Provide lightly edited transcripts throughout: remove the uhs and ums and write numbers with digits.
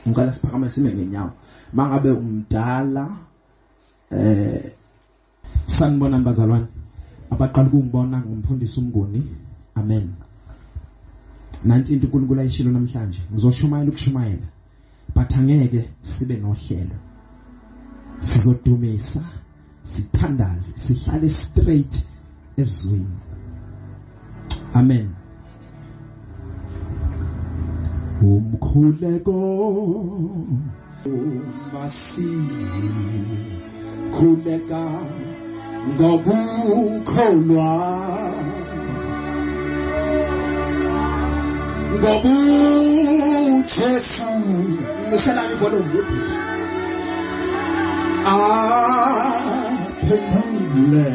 ngicela siphakame sime ngenyawo mangabe umdala sanibona bazalwane abaqala ukungibona ngumfundisi uMnguni amen nanti into uNkulunkulu ayishilo namhlanje ngizoshumayela ukushumayela but angeke sibe nohlelo sizodumisa sithandaze sihlale straight ezweni amen umkhuleko masi khuleka ngokukholwa ngobujesu ngiselani volume repeat aphendule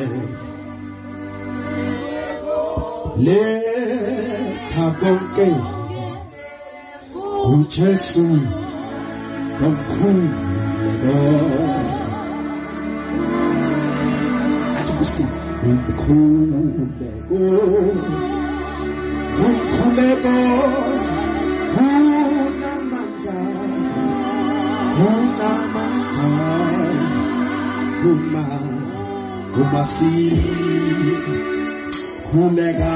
letha konke ujesu omkhuleko athi kusi umkhuleko umkhuleko umasi khuleka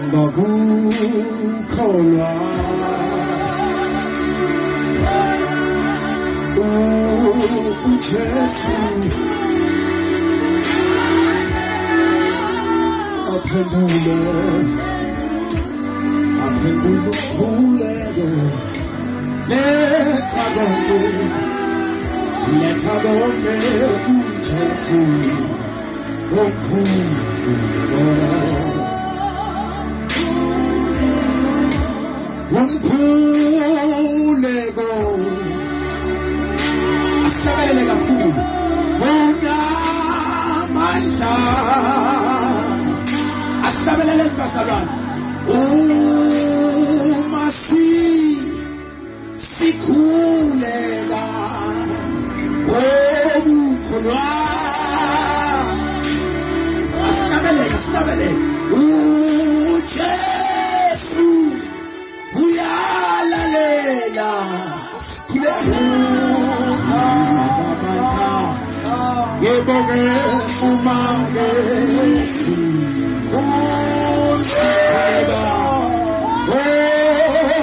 ngokukholwa uJesu aphendule umkhuleko letha konke uJesu omkhuleko asebelele kakhulu unamandla asebelele bazalwane uma sikhulela okukholwa asebelele uJesu uyalalela yeboke umangesi usheba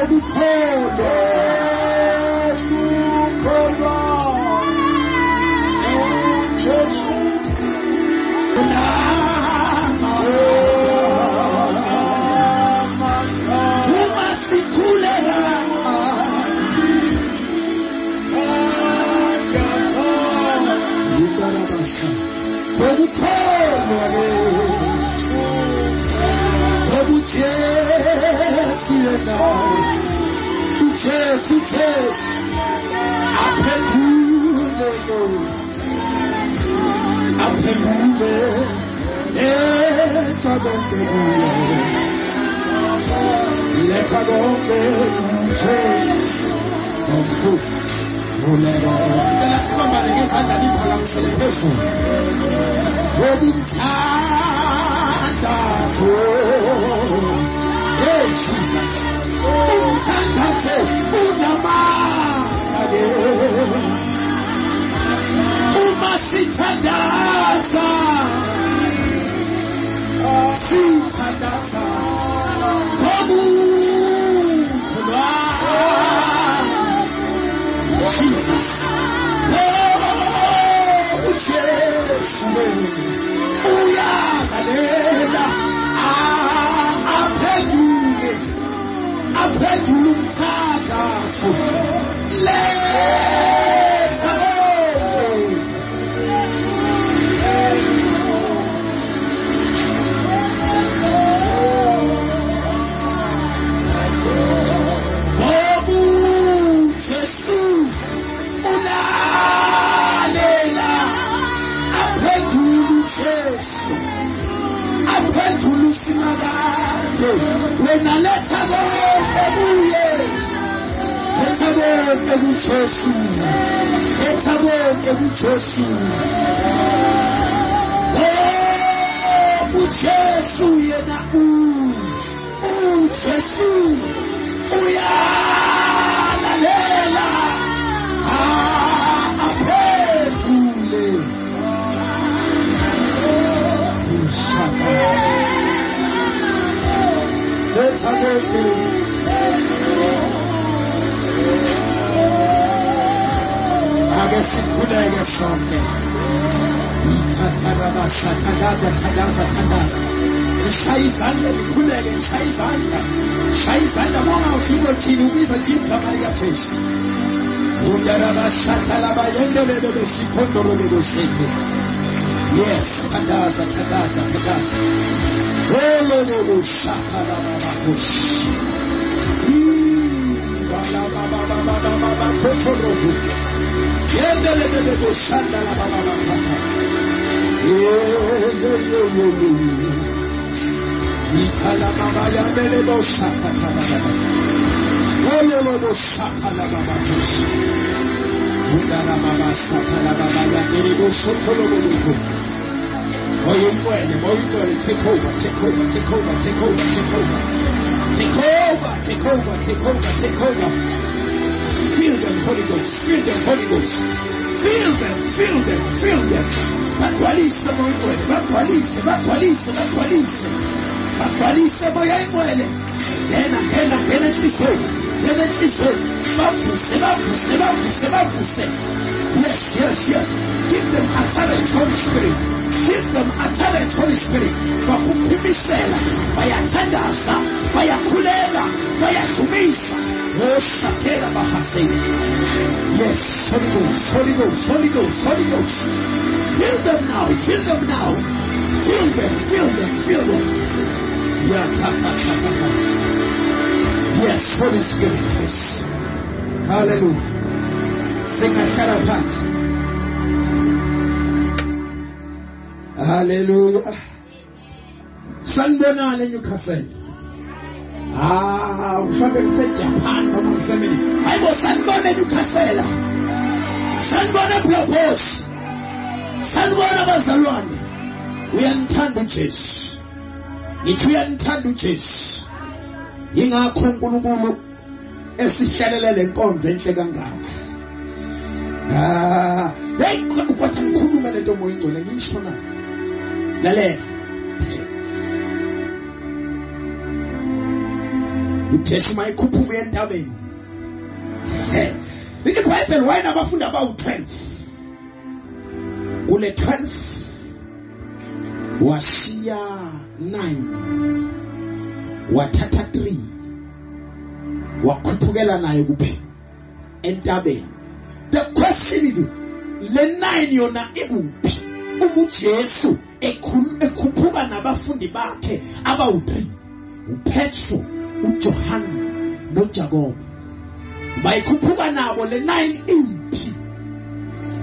okukholwa uJesu uyalalela Siqhubeke sonke. Tandaza. Shaya izandla nikhuleke, shaya izandla. Shaya izandla bonga ufike thini ubiza nje igama lika Jesu. Undarabashata labayendele besikondolo leboseke. Yes, tandaza. Ololo shaka lababush. Baba totorobu. Yendele beboshanda lababa. Itala mama ya melebo shaka tababa. Ololo shaka lababush. Undara mama shaka lababa ya melebo sotolobu. Moyimwele, take over. Feel them, Holy Ghost. Feel them. Batwalise moyimwele, batwalise moyimwele. Gena tliso. Bafuse. Yes. Give them utterance, Holy Spirit. Bakupimisela, bayathandaza, bayakhuleka, bayathumisa. Oshakela bahase. Yes, Holy Ghost. Feel them now. Feel them. Yes, Holy Spirit. Yes. Hallelujah. Sing a shout out. Hallelujah. Sanbonani Newcastle. Mfambe mse Japan kama msemeni. Aibo sanbona Newcastle. Sanbona propose. Sanbona bazalwane. Uyanthanda uJesu. Ngithi uyanthanda uJesu. Ingakho uNkulunkulu esihlalele lenkonzo enhle kangaka. Hey, ukwathi ngikhuluma lento moya ingcwele ngisho na. Lalela. uJesu mayikhuphuka entabeni. IBhayibheli wayena abafundi abawu-12. Kule 12 washiya 9, wathatha 3, wakhuphukela naye kuphi? Entabeni. The question is, le 9 yona ikuphi? UJesu ekhuphuka nabafundi bakhe abawu-3, uPetro, uJohane noJakobo. Bayikhuphuka nabo le 9 imphi?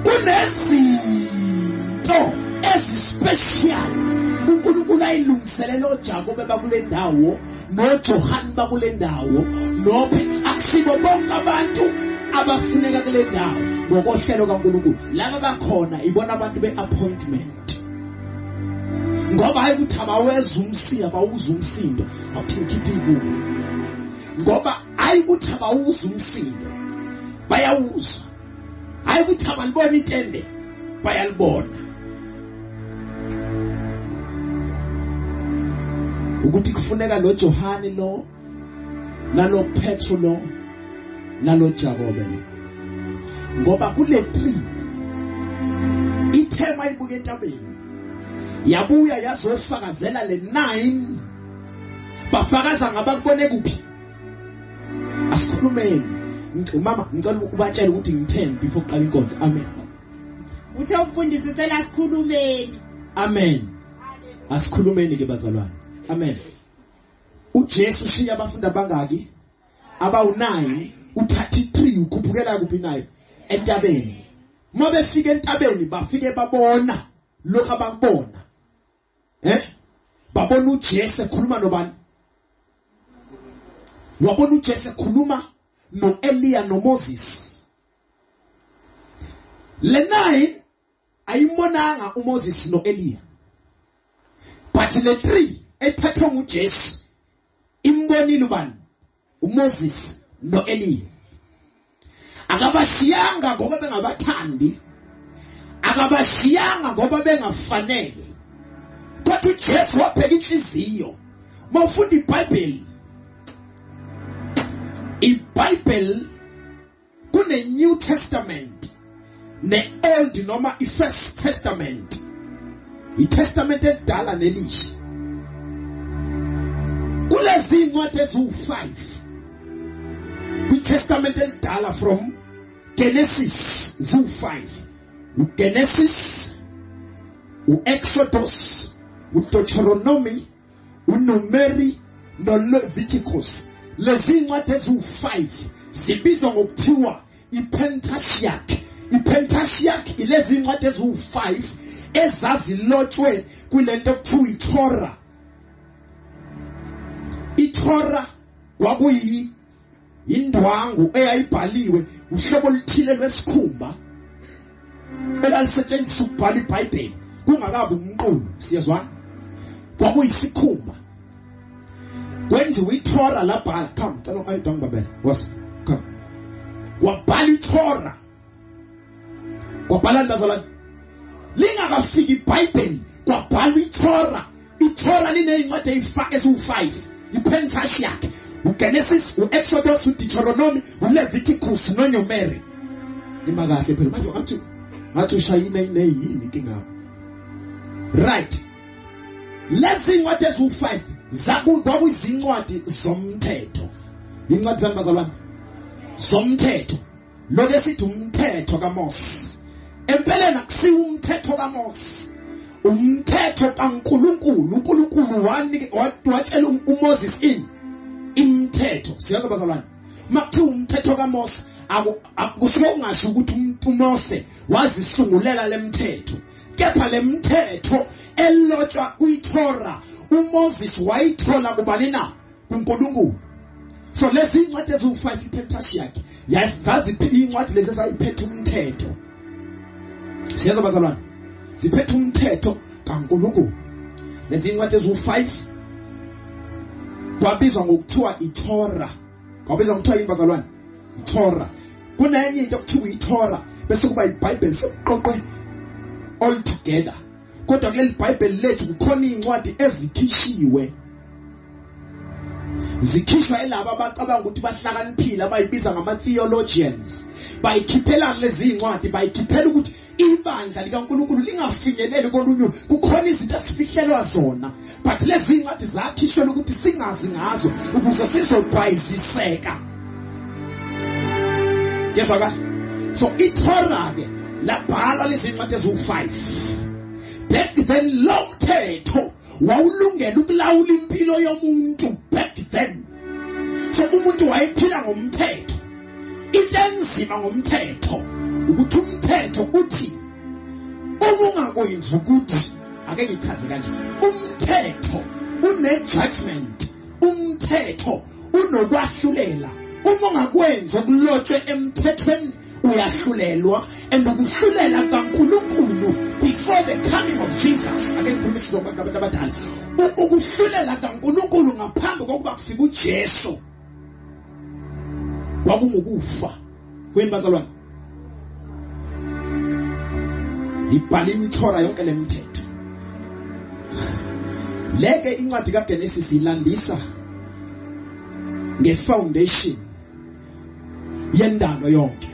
Kunezinto ezispecial uNkulunkulu ayilungiselele oJakobe bakule ndawo, noJohane bakule ndawo, akusibo bonke abantu abafuneka kule ndawo ngokohlelo kaNkulunkulu. Laba bakhona ibona abantu beappointment. Ngoba hayi ukuthi abaweza umsindo, abawuza umsindo, awuthi ngikhiphe ikubo. Ngoba hayi ukuthi abawuza umsindo, bayawuza. Hayi ukuthi abalibona intende, bayalibona. Ukuthi kufuneka lo Johane lo, nalo Petro lo, nalo Jakobe lo. Ngoba kule 3 ithema ibuke entabeni yabuya yazofakazela le 9, bafakaza ngabakubone kuphi? Asikhulumeni. Mama ngicela ubatshele ukuthi ngithembe before uqala inkonzo. Amen. Uthe umfundisi ucela asikhulumeni. Amen. Asikhulumeni ke bazalwane. Amen. uJesu ushiya abafundi abangaki? Abawu9, uthatha 3 ukhuphukela kuphi nayo? Entabeni. Uma befika entabeni bafike babona lokho abakubona. Babona uJesu ekhuluma nobani? Wabona uJesu ekhuluma noEliya noMoses. Le 9 ayimonanga uMoses noEliya. But le 3 ethathwa nguJesu imbonile ubani? uMoses noEliya. Akabashiyanga ngoba bengabathandi, akabashiyanga ngoba bengafanele, kodwa uJesu wapheka inhliziyo. Mawufunda iBhayibheli kune New Testament ne-old noma i-first testament, i-testament elidala nelisha. Kulezi incwadi eziwu-5 kwi-testament elidala from Genesis ziwu-5. uGenesis, uExodus, uDeuteronomy, uNumeri noLeviticus. Lezi incwadi eziwu-5 zibizwa ngokuthiwa iPentateuch. iPentateuch ilezi incwadi eziwu-5 ezazilotshwe kulento okuthiwa iTorah. iTorah kwakuyi indwangu eyayibhaliwe uhlobo oluthile lwesikhumba elalisetshenziswa ukubhala iBhayibheli kungakabi umqulu. Siyezwana? Kwakuyisikhumba kwenziwa iTorah labhala. Come, cela ayidwangu babela was come. Wabhala iTorah, kwabhala ndazalwane lingakafiki iBhayibheli kwabhala iTorah. iTorah linezincwadi eziwu-5, iPentateuch, uGenesis, uExodus, uDeuteronomy, uLeviticus noNumeri. Imakahle phela manje ngathi ushayina yini inkinga. Right. Lezi incwadi eziwu-5 kwakuyizincwadi zomthetho. Incwadi zambazalwane zomthetho. Lokho esithi umthetho kaMose. Empeleni akusiwo umthetho kaMose. Umthetho kaNkulunkulu. uNkulunkulu watshela uMoses imithetho. Siyazi bazalwane, makuthiwa umthetho kaMose akusuke ungasho ukuthi uMose wazisungulela lemithetho, kepha lemithetho elotshwa kwiTorah uMoses wayithola kubani na? kuNkulunkulu. So lezi incwadi eziwu-5 iPentateuch yaziphi incwadi lezi ezayiphethe umthetho. Siyazi bazalwane, ziphethe umthetho kaNkulunkulu. Lezi incwadi eziwu-5 kwabizwa ngokuthiwa iTorah. Kwabizwa ngokuthiwa yini bazalwane? iTorah. Kunenye into okuthiwa iTorah bese kuba iBhayibheli sekuqoqwe all together. Kodwa kuleli Bhayibheli lethu kukhona incwadi ezikhishiwe. Zikhishwa elabo abacabanga ukuthi bahlakaniphile abayibiza ngama-theologians. Bayikhiphela lezi incwadi, bayikhiphela ukuthi ibandla likaNkulunkulu lingafinyeleli kolunye. Kukhona izinto esifihlelwa zona, but lezi incwadi zakhishwela ukuthi singazi ngazo ukuze sizobhayiziseka. Yezwakala? So iTorah ke labhala lezi incwadi eziwu-5. Back then lo mthetho wawulungela ukulawula impilo yomuntu back then. So umuntu wayephila ngomthetho. Into enzima ngomthetho ukuthi umthetho uthi ubungakwenzi ukuthi, ake ngichaze kanje, umthetho une-judgment, umthetho unokwahlulela. Uma ungakwenzi okulotshwe emthethweni uyahlulelwa, and ukuhlulela kaNkulunkulu before the coming of Jesus. Ake ngikhulume sizobantu abantu abadala. Ukuhlulela kaNkulunkulu ngaphambi kokuba kufike uJesu kwakungukufa. Kwembazalwane ibhaliwe iTorah yonke lemithetho. Leke incwadi kaGenesis ilandisa ngefoundation yendalo yonke.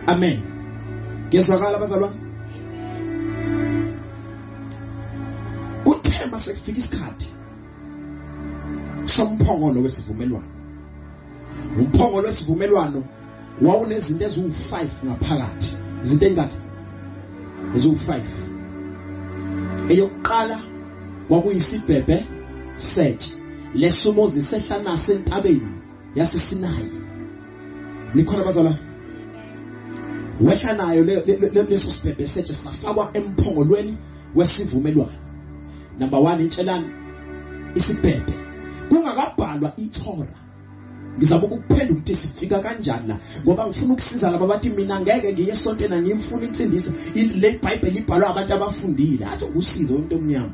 Amen. Ngiyazwakala abazalwane? Kuthema sekufika isikhathi somphongolo wesivumelwano. Umphongolo wesivumelwano wawunezinto eziwu-5 ngaphakathi. Izinto engaka? Eziwu-5. Eyokuqala kwakuyisibhebhe setshe leso Moses ehlala sentabeni yaseSinayi. Nikhona bazalwane? Wehla nayo leso sibhebhe setshe safakwa emphongolweni wesivumelwano. Number 1 intshelani isibhebhe kungakabhalwa iTorah. Ngizama ukuphendula ukuthi sifika kanjani la, ngoba ngifuna ukusiza laba bathi mina ngeke ngiye esontweni ngiyimfuna insindiso. Le Bhayibheli ibhalwa abantu abafundile, athi ukusiza umuntu omnyama.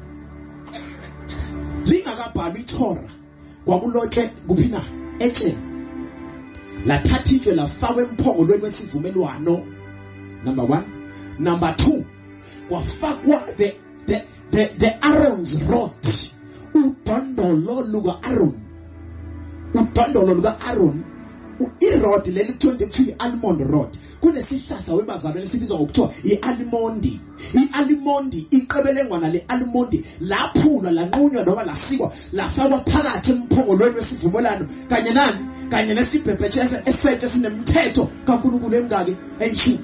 Lingakabhalwa iTorah kwakulotshwe kuphi na? Etsheni. Lathatha itshwe lafakwa emphongolweni wesivumelwano. Number 1. Number 2, kwafakwa the Aaron's rod. Udondolo luka Aaron. Udondolo luka Aaron irod leli kuthiwa almond rod kunesihlahla webazalwane esibizwa ngokuthiwa ialmondi. Ialmondi iqebelengwana lealmondi laphulwa lanqunywa noma lasikwa lafakwa phakathi emphongolweni wesivumelwano kanye nani kanye nesibhebhetshese esetshe sinemthetho kaNkulunkulu emingaki eyishumi.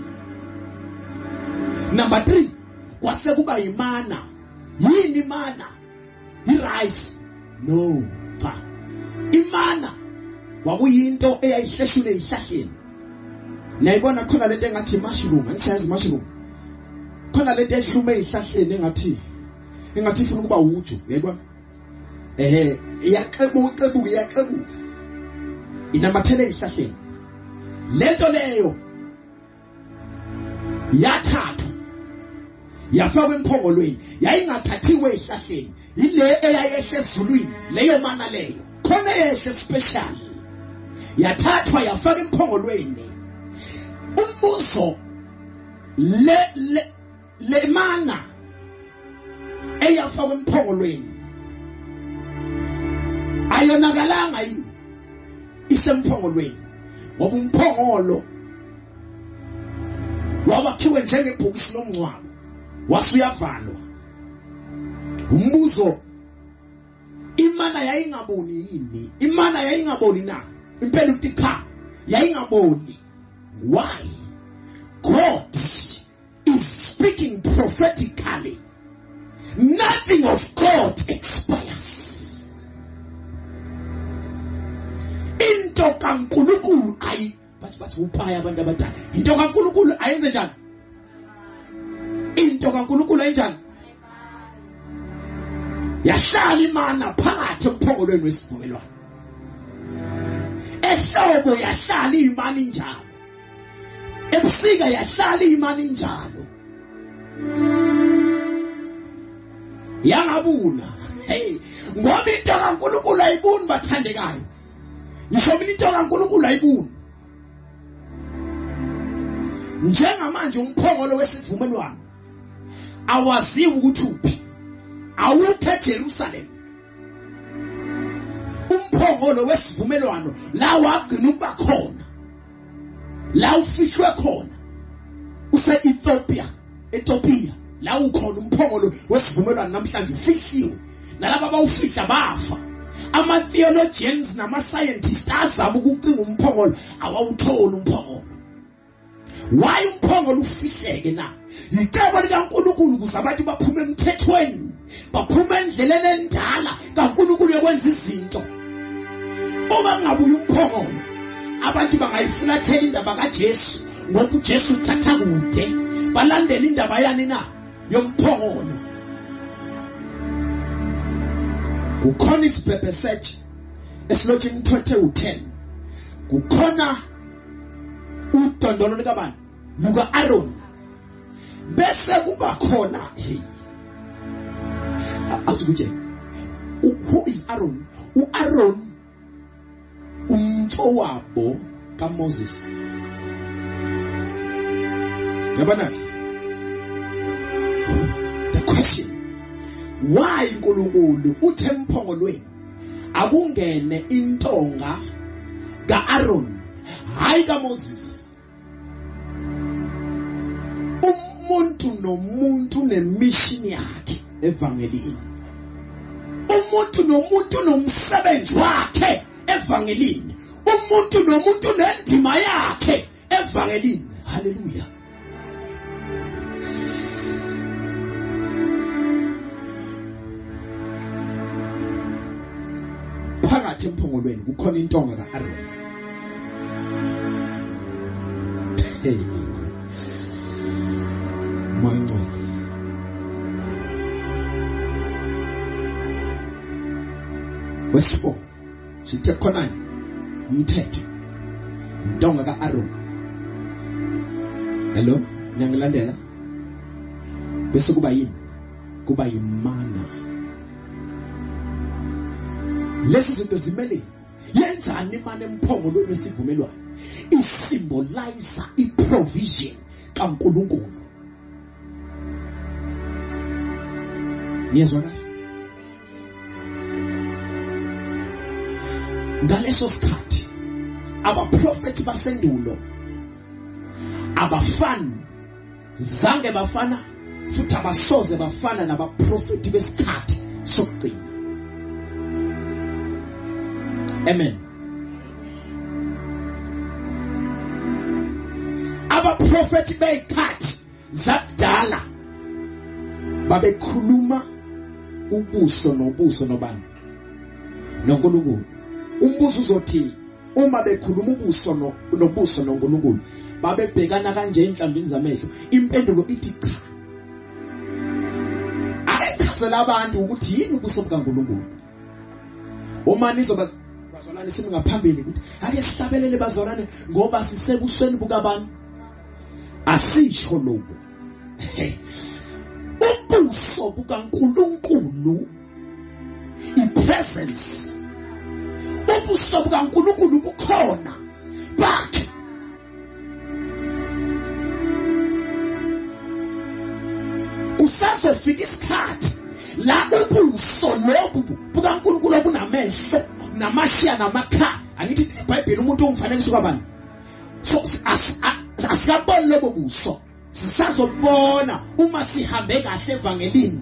Number 3 kwase kuba imana. Yini imana? Rice? No, cha. Imana kwakuyinto eyayihleshule ezihlahleni. Nayibona khona lento engathi mushroom, angisazi mushroom. Khona lento ehlume ezihlahleni engathi ifuna ukuba uju, uyayibona? Iyaqebuka. Inamathele ezihlahleni. Lento leyo yathathwa yafakwa emphongolweni, yayingathathiwe ezihlahleni, ile eyayehle ezulwini, leyo mana leyo. Khona eyehle special. Yathathwa yafakwa emphongolweni. Umbuzo le mana eyafakwa emphongolweni ayonakalanga yini isemphongolweni, ngoba umphongolo wabakhiwe njengebhokisi lomncwabo wasuyavalwa. Umbuzo, imana yayingaboni yini? Imana yayingaboni na? Impela uthi cha, yayingaboni. Why? God is speaking prophetically. Nothing of God expires. Into kaNkulunkulu bathi uphaya abantu abadala. Into kaNkulunkulu ayenze njani? Into kaNkulunkulu ayenjani? Yahlala imana phakathi emphongolweni wesivumelwano. Ehlobo yahlala imana injalo. Ebusika yahlala imana injalo. Yangabuna. Ngoba into kaNkulunkulu ayibuni bathandekayo. Ngisho mina into kaNkulunkulu ayibuni. Njengamanje umphongolo wesivumelwano awaziwi ukuthi uphi. Awukho eJerusalem. Umphongolo wesivumelwano la wagcina ukuba khona, la ufishwe khona use-Ethiopia, la ukhona umphongolo wesivumelwano namhlanje ufihliwe. Nalabo abawufihla bafa. Ama-theologians nama-scientists azama ukucinga umphongolo, awawutholi umphongolo. Why umphongolo ufihleke na? Icebo likaNkulunkulu ukuze abantu baphume emthethweni, baphume endleleni endala kaNkulunkulu yokwenza izinto. Uma ngabuye umphongolo, abantu bangayifulathela indaba kaJesu, ngoba uJesu uthatha kude, balandela indaba yani na yomphongolo. Kukhona isibhebhesetshe esilotsheni 20:10. Kukhona udondolo likabani luka Aaron. Bese kuba khona who is Aaron? U-Aaron umfowabo kaMoses. Yabona? The question, why uNkulunkulu uthe emphongolweni akungene intonga kaAaron hayi kaMoses? Umuntu nomuntu nemission yakhe evangelini. Umuntu nomuntu nomsebenzi wakhe evangelini. Umuntu nomuntu nendima yakhe evangelini. Hallelujah. Phakathi emphongolweni kukhona intonga kaAaron. Verse 4 sithe khonani umthetho intonga kaAaron. Hello, ngiyalandela. Bese kuba yini? Kuba imana. Lesi zinto zimele yenzani imana emphongolweni wesivumelwano? Isymbolize iprovision kaNkulunkulu. Yezwa na? Ngaleso sikhathi abaprofeti basendulo abafani zange bafana futhi abasoze bafana nabaprofeti besikhathi sokugcina. Amen. Abaprofeti beyikhathi zakudala babekhuluma ubuso nobuso nobani noNkulunkulu. Umbuzo uzothi uma bekhuluma ubuso nobuso noNkulunkulu babebhekana kanje enhlambini zamehlo. Impendulo ithi cha. Ayechazela abantu ukuthi yini ubuso bukaNkulunkulu. Uma nizobazalwane simi ngaphambili ukuthi ake sisabelele bazalwane ngoba sisebusweni bukaBani. Asisho lokho. Ubuso bukaNkulunkulu, ipresence, ubuso bukaNkulunkulu bukhona bakhe. Kusazofika isikhathi la ubuso lobu bukaNkulunkulu obunamehlo namashiya namakha. Angithi iBhayibheli umuntu umfanekisa kaBani. So asiyabona lobo buso. Sisazobona uma sihambe kahle evangelini.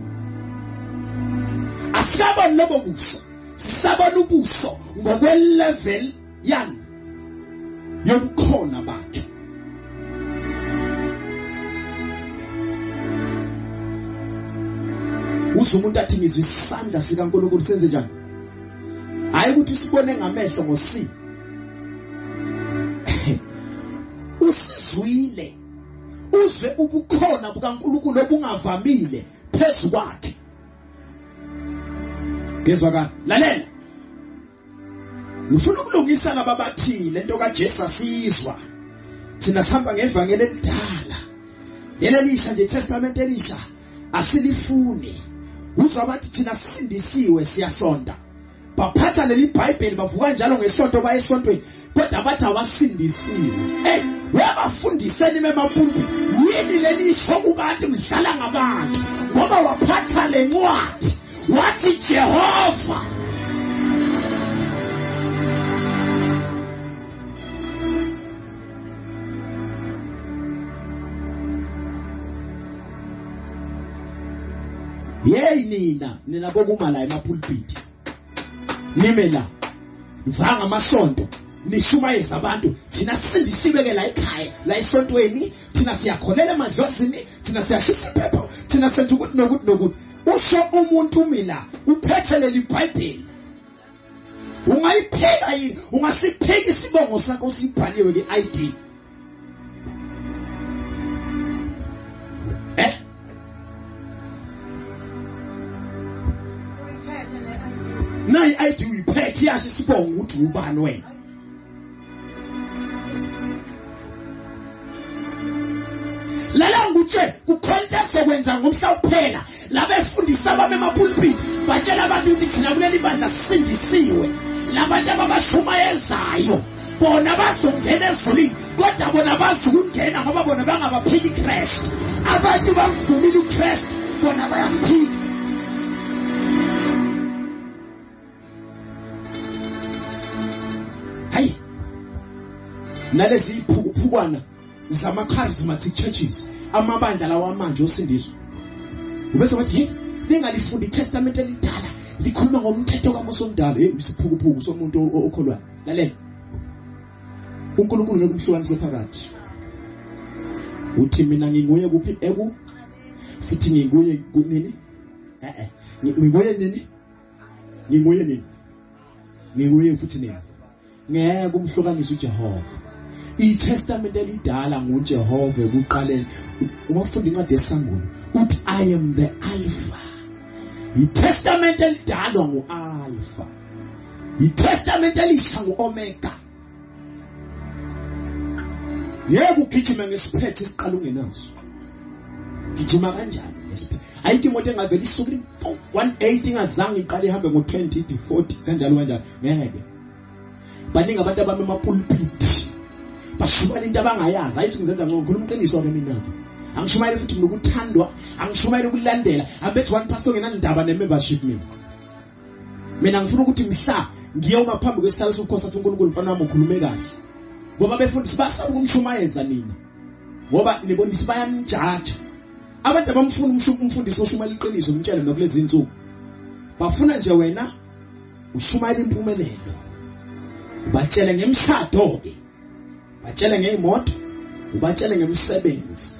Asiyabona lobo buso. Sisabona ubuso ngokwelevel yani yobukhona bakhe. Umuntu athi ngizwe isandla sikaNkulunkulu senze njani? Hayi ukuthi sibone ngamehlo ngosi. Usizwile. Uzwe ubukhona bukaNkulunkulu obungavamile phezu kwakhe. Ngezwakala. Lalela. Ngifuna ukulungisa lababathi lento kaJesu asizwa. Thina sihamba ngevangeli elidala. Yelelisha nje iTestament elisha asilifuni. Uzwa bathi thina sindisiwe siyasonda. Baphatha leli iBhayibheli bavuka njalo ngesonto baye esontweni kodwa bathi awasindisiwe. Wabafundiseni emapulpit yini lelisho ukuthi mdlala ngabantu ngoba waphatha lencwadi wathi Jehova nina bokuma la emapulpit nime la mvanga amasonto nishumayeza abantu thina sindisiwe ke la ekhaya la esontweni thina siyakholela emadlozini thina siyashisa iphepha thina senza ukuthi nokuthi usho umuntu mina uphethe leli iBhayibheli ungayipheka yini ungasipheka isibongo sakho usibhaliwe ke ID nayi ID uyiphethe yasho isibongo ukuthi ubani wena. Lala ngutshe kukhonza sekwenza ngomhla uphela labefundisa baba emapulpit batshela abantu ukuthi thina kuleli bandla sindisiwe labantu ababashumayezayo bona bazongena ezulwini kodwa bona bazukungena ngoba bona bangabaphiki Christ. Abantu bamvumile uChrist bona bayamphika. Hayi nalezi iphukwana zama charismatic churches amabandla lawa manje osindiswa ubese wathi ningalifundi iTestament elidala likhuluma ngomthetho kaMose omdala isiphukuphuku somuntu okholwayo. Lalela uNkulunkulu ngeke umhlukanise phakathi uthi mina nginguye kuphi futhi nginguye kunini nginguye nini nginguye futhi nini ngeke umhlukanise uJehova. iTestament elidala nguJehova ekuqaleni. Ungafunda incwadi yeSamuel uthi I am the Alpha. iTestament elidala nguAlpha. iTestament elisha nguOmega. Yebo ugijima ngesiphethe isiqala ungenaso. Gijima kanjani ngesiphethe? Ayikho imoto engavela isuka 180 ingazange iqale ihambe ngo20 40 kanjalo ngeke. Baningi abantu abame emapulpit bashumayela into abangayazi. Ayithi ngizenza ngokho umqiniso ke mina ke angishumayele futhi ngokuthandwa angishumayele ukulandela abethi one pastor ngenandaba nemembership mina ngifuna ukuthi mhla ngiye uma phambi kwesitalo sobukhosi athi uNkulunkulu mfana wami ukhulume kahle ngoba befundisi basaba ukumshumayeza nina ngoba nibonisa bayanjaja abantu abamfuna umfundisi oshumayela iqiniso umtshela nokulezi insuku bafuna nje wena ushumayela impumelelo ubatshele ngemshado ke batshele ngeimoto ubatshele ngemsebenzi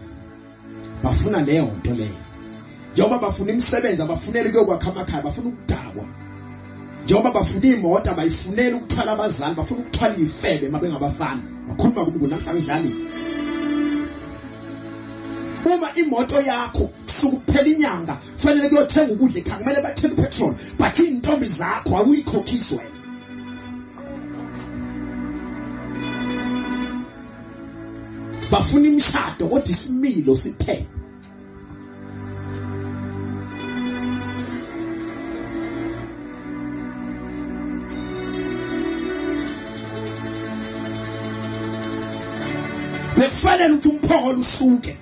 bafuna leyo nto leyo njengoba bafuna imisebenzi abafuneli kuyokwakha amakhaya bafuna ukudakwa njengoba bafuna imoto abayifuneli ukuthwala abazali bafuna ukuthwala ifebe mabengabafana bakhuluma kumngu namhlanje dlali uma imoto yakho kusukuphela inyanga kufanele kuyothenga ukudla ekhaya kumele bathenge petrol but intombi zakho awuyikhokhiswe bafuna imishado kodwa isimilo sithe bekufanele ukuthi umphongolo usuke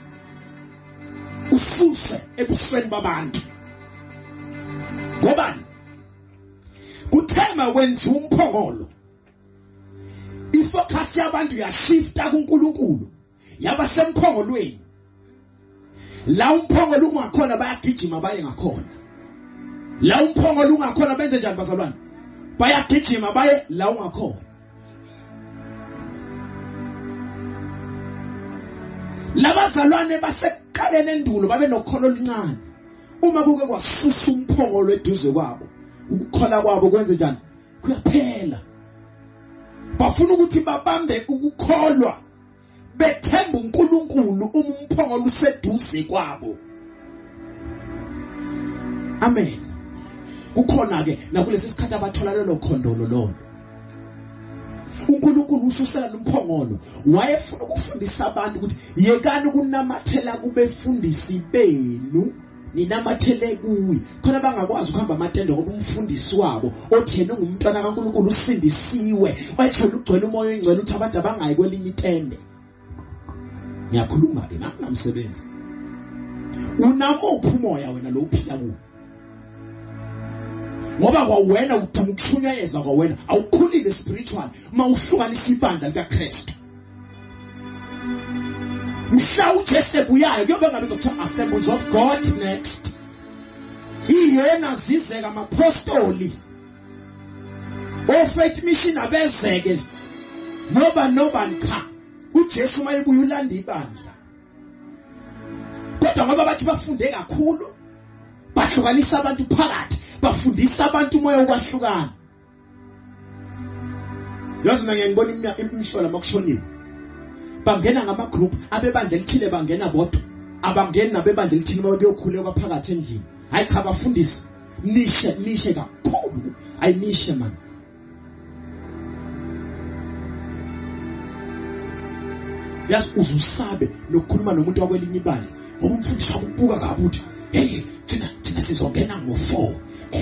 ususe ebusweni babantu ngobani kuthema kwenza umphongolo ifocus yabantu yashifta kuNkulunkulu yaba semphongolweni la umphongolo ungakhona bayagijima baye ngakhona la umphongolo ungakhona benze njani bazalwane bayagijima baye la ungakhona labazalwane baseqalene endulo babe nokholo oluncane uma kuke kwasusa umphongolo eduze kwabo ukukhola kwabo kwenze njani kuyaphela bafuna ukuthi babambe ukukholwa bethemba uNkulunkulu umphongolo useduze kwabo amen kukhona ke nakulesi sikhathi abathola lelo khondolo lolo uNkulunkulu ususela nomphongolo wayefuna ukufundisa abantu ukuthi yekani kunamathela kubefundisi benu ninamathele kuyi khona bangakwazi ukuhamba amatende ngoba umfundisi wabo othi yena ungumntwana kaNkulunkulu usindisiwe wayethola ukugcwele umoya oyingcwele uthi abantu abangayi kwelinye itende ngiyakhuluma ke nakunamsebenzi unamuphi umoya wena lo uphila kuwo ngoba kwawena udinga ukushunyayeza kwawena awukhulile spiritual mawuhlukanisa ibandla likaKristu mhla uJesu buyayo kuyobe ngabe kuthiwa Assemblies of God next iyena zizeka amapostoli Faith Mission abezeke noba cha uJesu mayebuya ulanda ibandla kodwa ngoba bathi bafunde kakhulu bahlukanisa abantu phakathi bafundisa abantu umoya ukwahlukana yazi mina ngiyibona imihlola makushoniwe bangena ngama group abebandla elithile bangena bodwa abangeni nabebandla elithile bayokhuleka phakathi endlini hayi cha bafundisa nishe kakhulu ayinishe man yas uzusabe nokukhuluma nomuntu wakwelinye ibandla ngoba umfundisi akubuka kabi uthi hey thina sizongena ngo4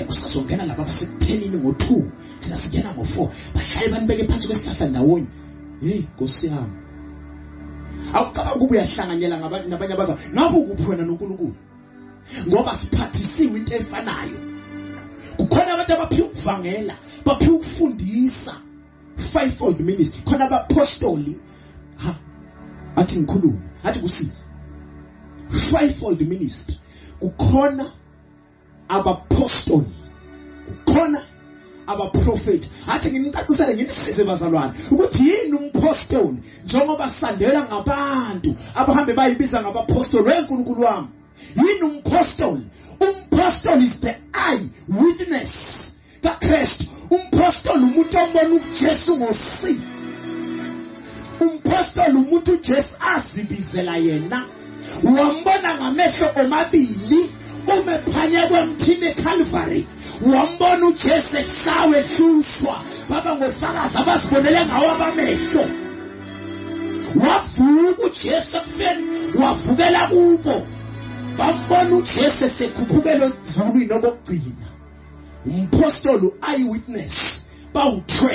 kusazongena laba basekuthenini ngo2 thina singena ngo4 bahlale banibeke phansi kwesihlahla ndawonye hey Nkosi yami awucabanga ukuba uyahlanganyela nabanye abazali ngabe ukuphona noNkulunkulu ngoba siphathisiwe into efanayo kukhona abantu abaphiwa ukuvangela baphiwa ukufundisa fivefold ministry khona abapostoli athi ngikhuluma athi kusiza fivefold ministry kukhona abapostoli kukhona abaprofeti athi ngimcacisele ngimsize bazalwane ukuthi yini umpostoli njengoba sandela ngabantu abahambe bayibiza ngabapostoli weNkulunkulu wami yini umpostoli umpostoli is the eye witness kaKristu umpostoli umuntu obona uJesu ngosi umpostoli umuntu uJesu azibizela yena wambona ngamehlo omabili umephanya kwemthini eCalvary wambona uJesu ehlawe hlushwa baba ngofakazi abasibonele ngawo abamehlo wavuka uJesu ekufeni wavukela kubo bambona uJesu sekhuphukela ezulwini okugcina umpostoli eyewitness bawu12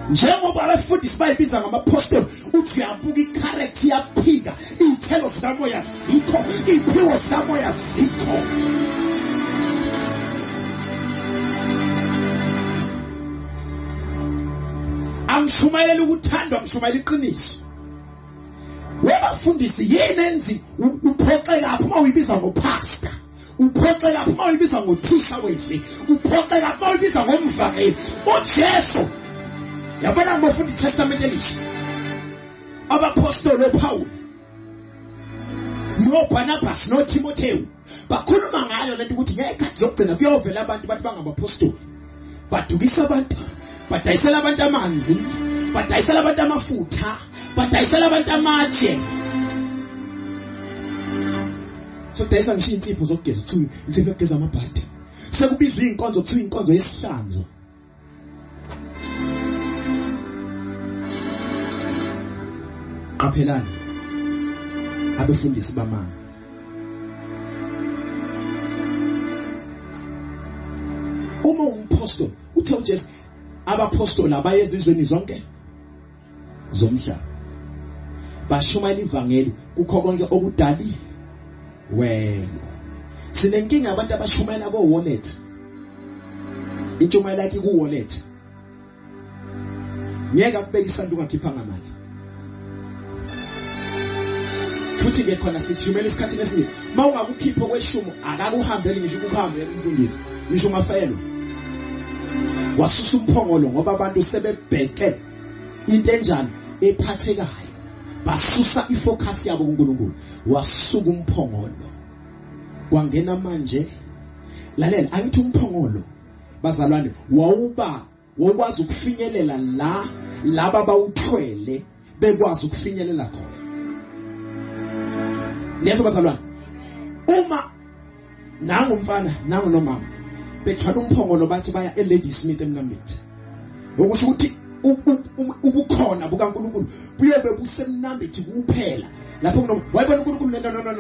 njengoba abafundisi bayibiza ngamapostoli uthi uyabuka icharacter yaphika iy'thelo zikamoya zikho iy'phiwo zikamoya zikho angishumayela ukuthandwa ngishumayela iqiniso. Webafundisi yini enzi uphoxeka uma uyibiza ngopastor, uphoxeka uma uyibiza ngothisha wethu, uphoxeka uma uyibiza ngomvangeli. uJesu yabona ngofunda iTestament elisha, abapostoli oPaul no Barnabas no Timotheo bakhuluma ngayo lento ukuthi ngekhathi zokugcina kuyovela abantu bathi bangabapostoli, badukisa abantu, badayisela abantu amanzi, badayisela abantu amafutha, badayisela abantu amatshe. So dayisa ngisho insipho zokugeza kuthiwa insipho yokugeza amabhadi, sekubizwa inkonzo kuthiwa inkonzo yesihlanzo. Qaphelani abefundisi bamanga, uma umpostoli uthe uJesu abapostoli abayezizweni zonke zomhlaba bashumayela ivangeli kukho konke okudali wena. Sinenkinga abantu abashumayela ko wallet, intshumayela yakhe ku wallet, ngeke akubeka isandla ungakhiphanga mali. Futhi ke khona sishumela isikhathi esinye mawungakukhipha kweshumo akakuhambeli ngisho ukuhambela umfundisi ngisho ngafelo wasusa umphongolo ngoba abantu sebebheke into enjani ephathekayo, basusa ifocus yabo kuNkulunkulu, wasuka umphongolo kwangena manje. Lalela, angithi umphongolo bazalwane wawukwazi ukufinyelela laba bawuthwele bekwazi ukufinyelela khona. Neso bazalwane, uma nangu mfana nangu nomama bethwala umphongolo bathi baya eLadysmith eMnambithi, okusho ukuthi ubukhona bukaNkulunkulu buyobe buseMnambithi kuphela. Lapho wayibona uNkulunkulu,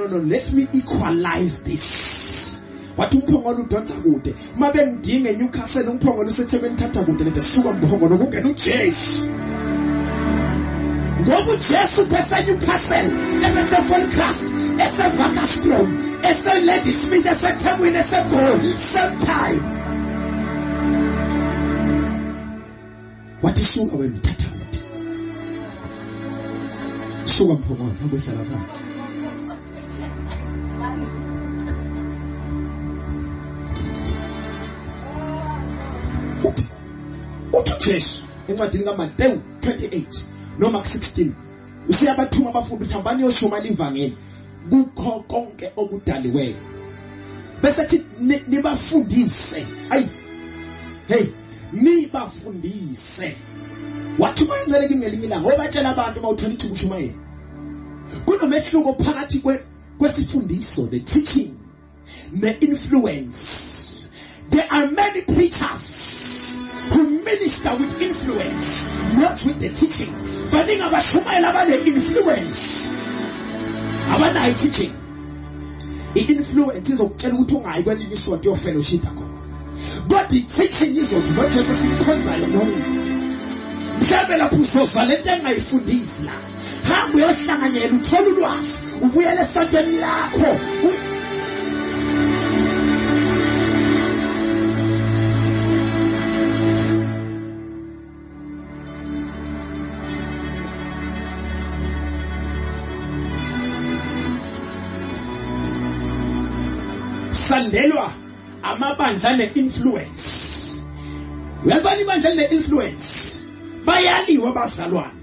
no, let me equalize this. Wathi umphongolo udonsa kude, uma bengidinga eNewcastle umphongolo useThekwini thatha kude, lethe suka umphongolo kungena uJesu. Ngoba uJesu beseNewcastle, ebeseFolkrust, eseVakastrom, eseLadysmith, eseThekwini, eseGoli, same time. Wathi suka wena uthatha kude, suka mphongolo akuhlala phansi. Uthi Jesu encwadini kaMateyu 28 noma 16 usiyabathuma abafundi ukuthi hambani yoshumayela ivangeli kukho konke okudaliweyo, bese thi nibafundise. Nibafundise. Wathi kwenzeleke ngelinye ilanga obatshela abantu mawuthola ithuba ushumayela. Kunomehluko phakathi kwesifundiso, the teaching, the influence. There are many preachers who minister with influence, not with the teaching. But in our shumayela abane influence, abana teaching. I-influence izokutshela ukuthi ungayi kwelinye isonto yofellowship yakho. But the teaching is not just a sikhonzayo noma mhlawumbe lapho uzoza lento engayifundisi la, hamba uyohlanganyela uthola ulwazi ubuyele esontweni lakho. Sandelwa amabandla ne-influence. Uyabona ibandla ne-influence bayaliwa bazalwane.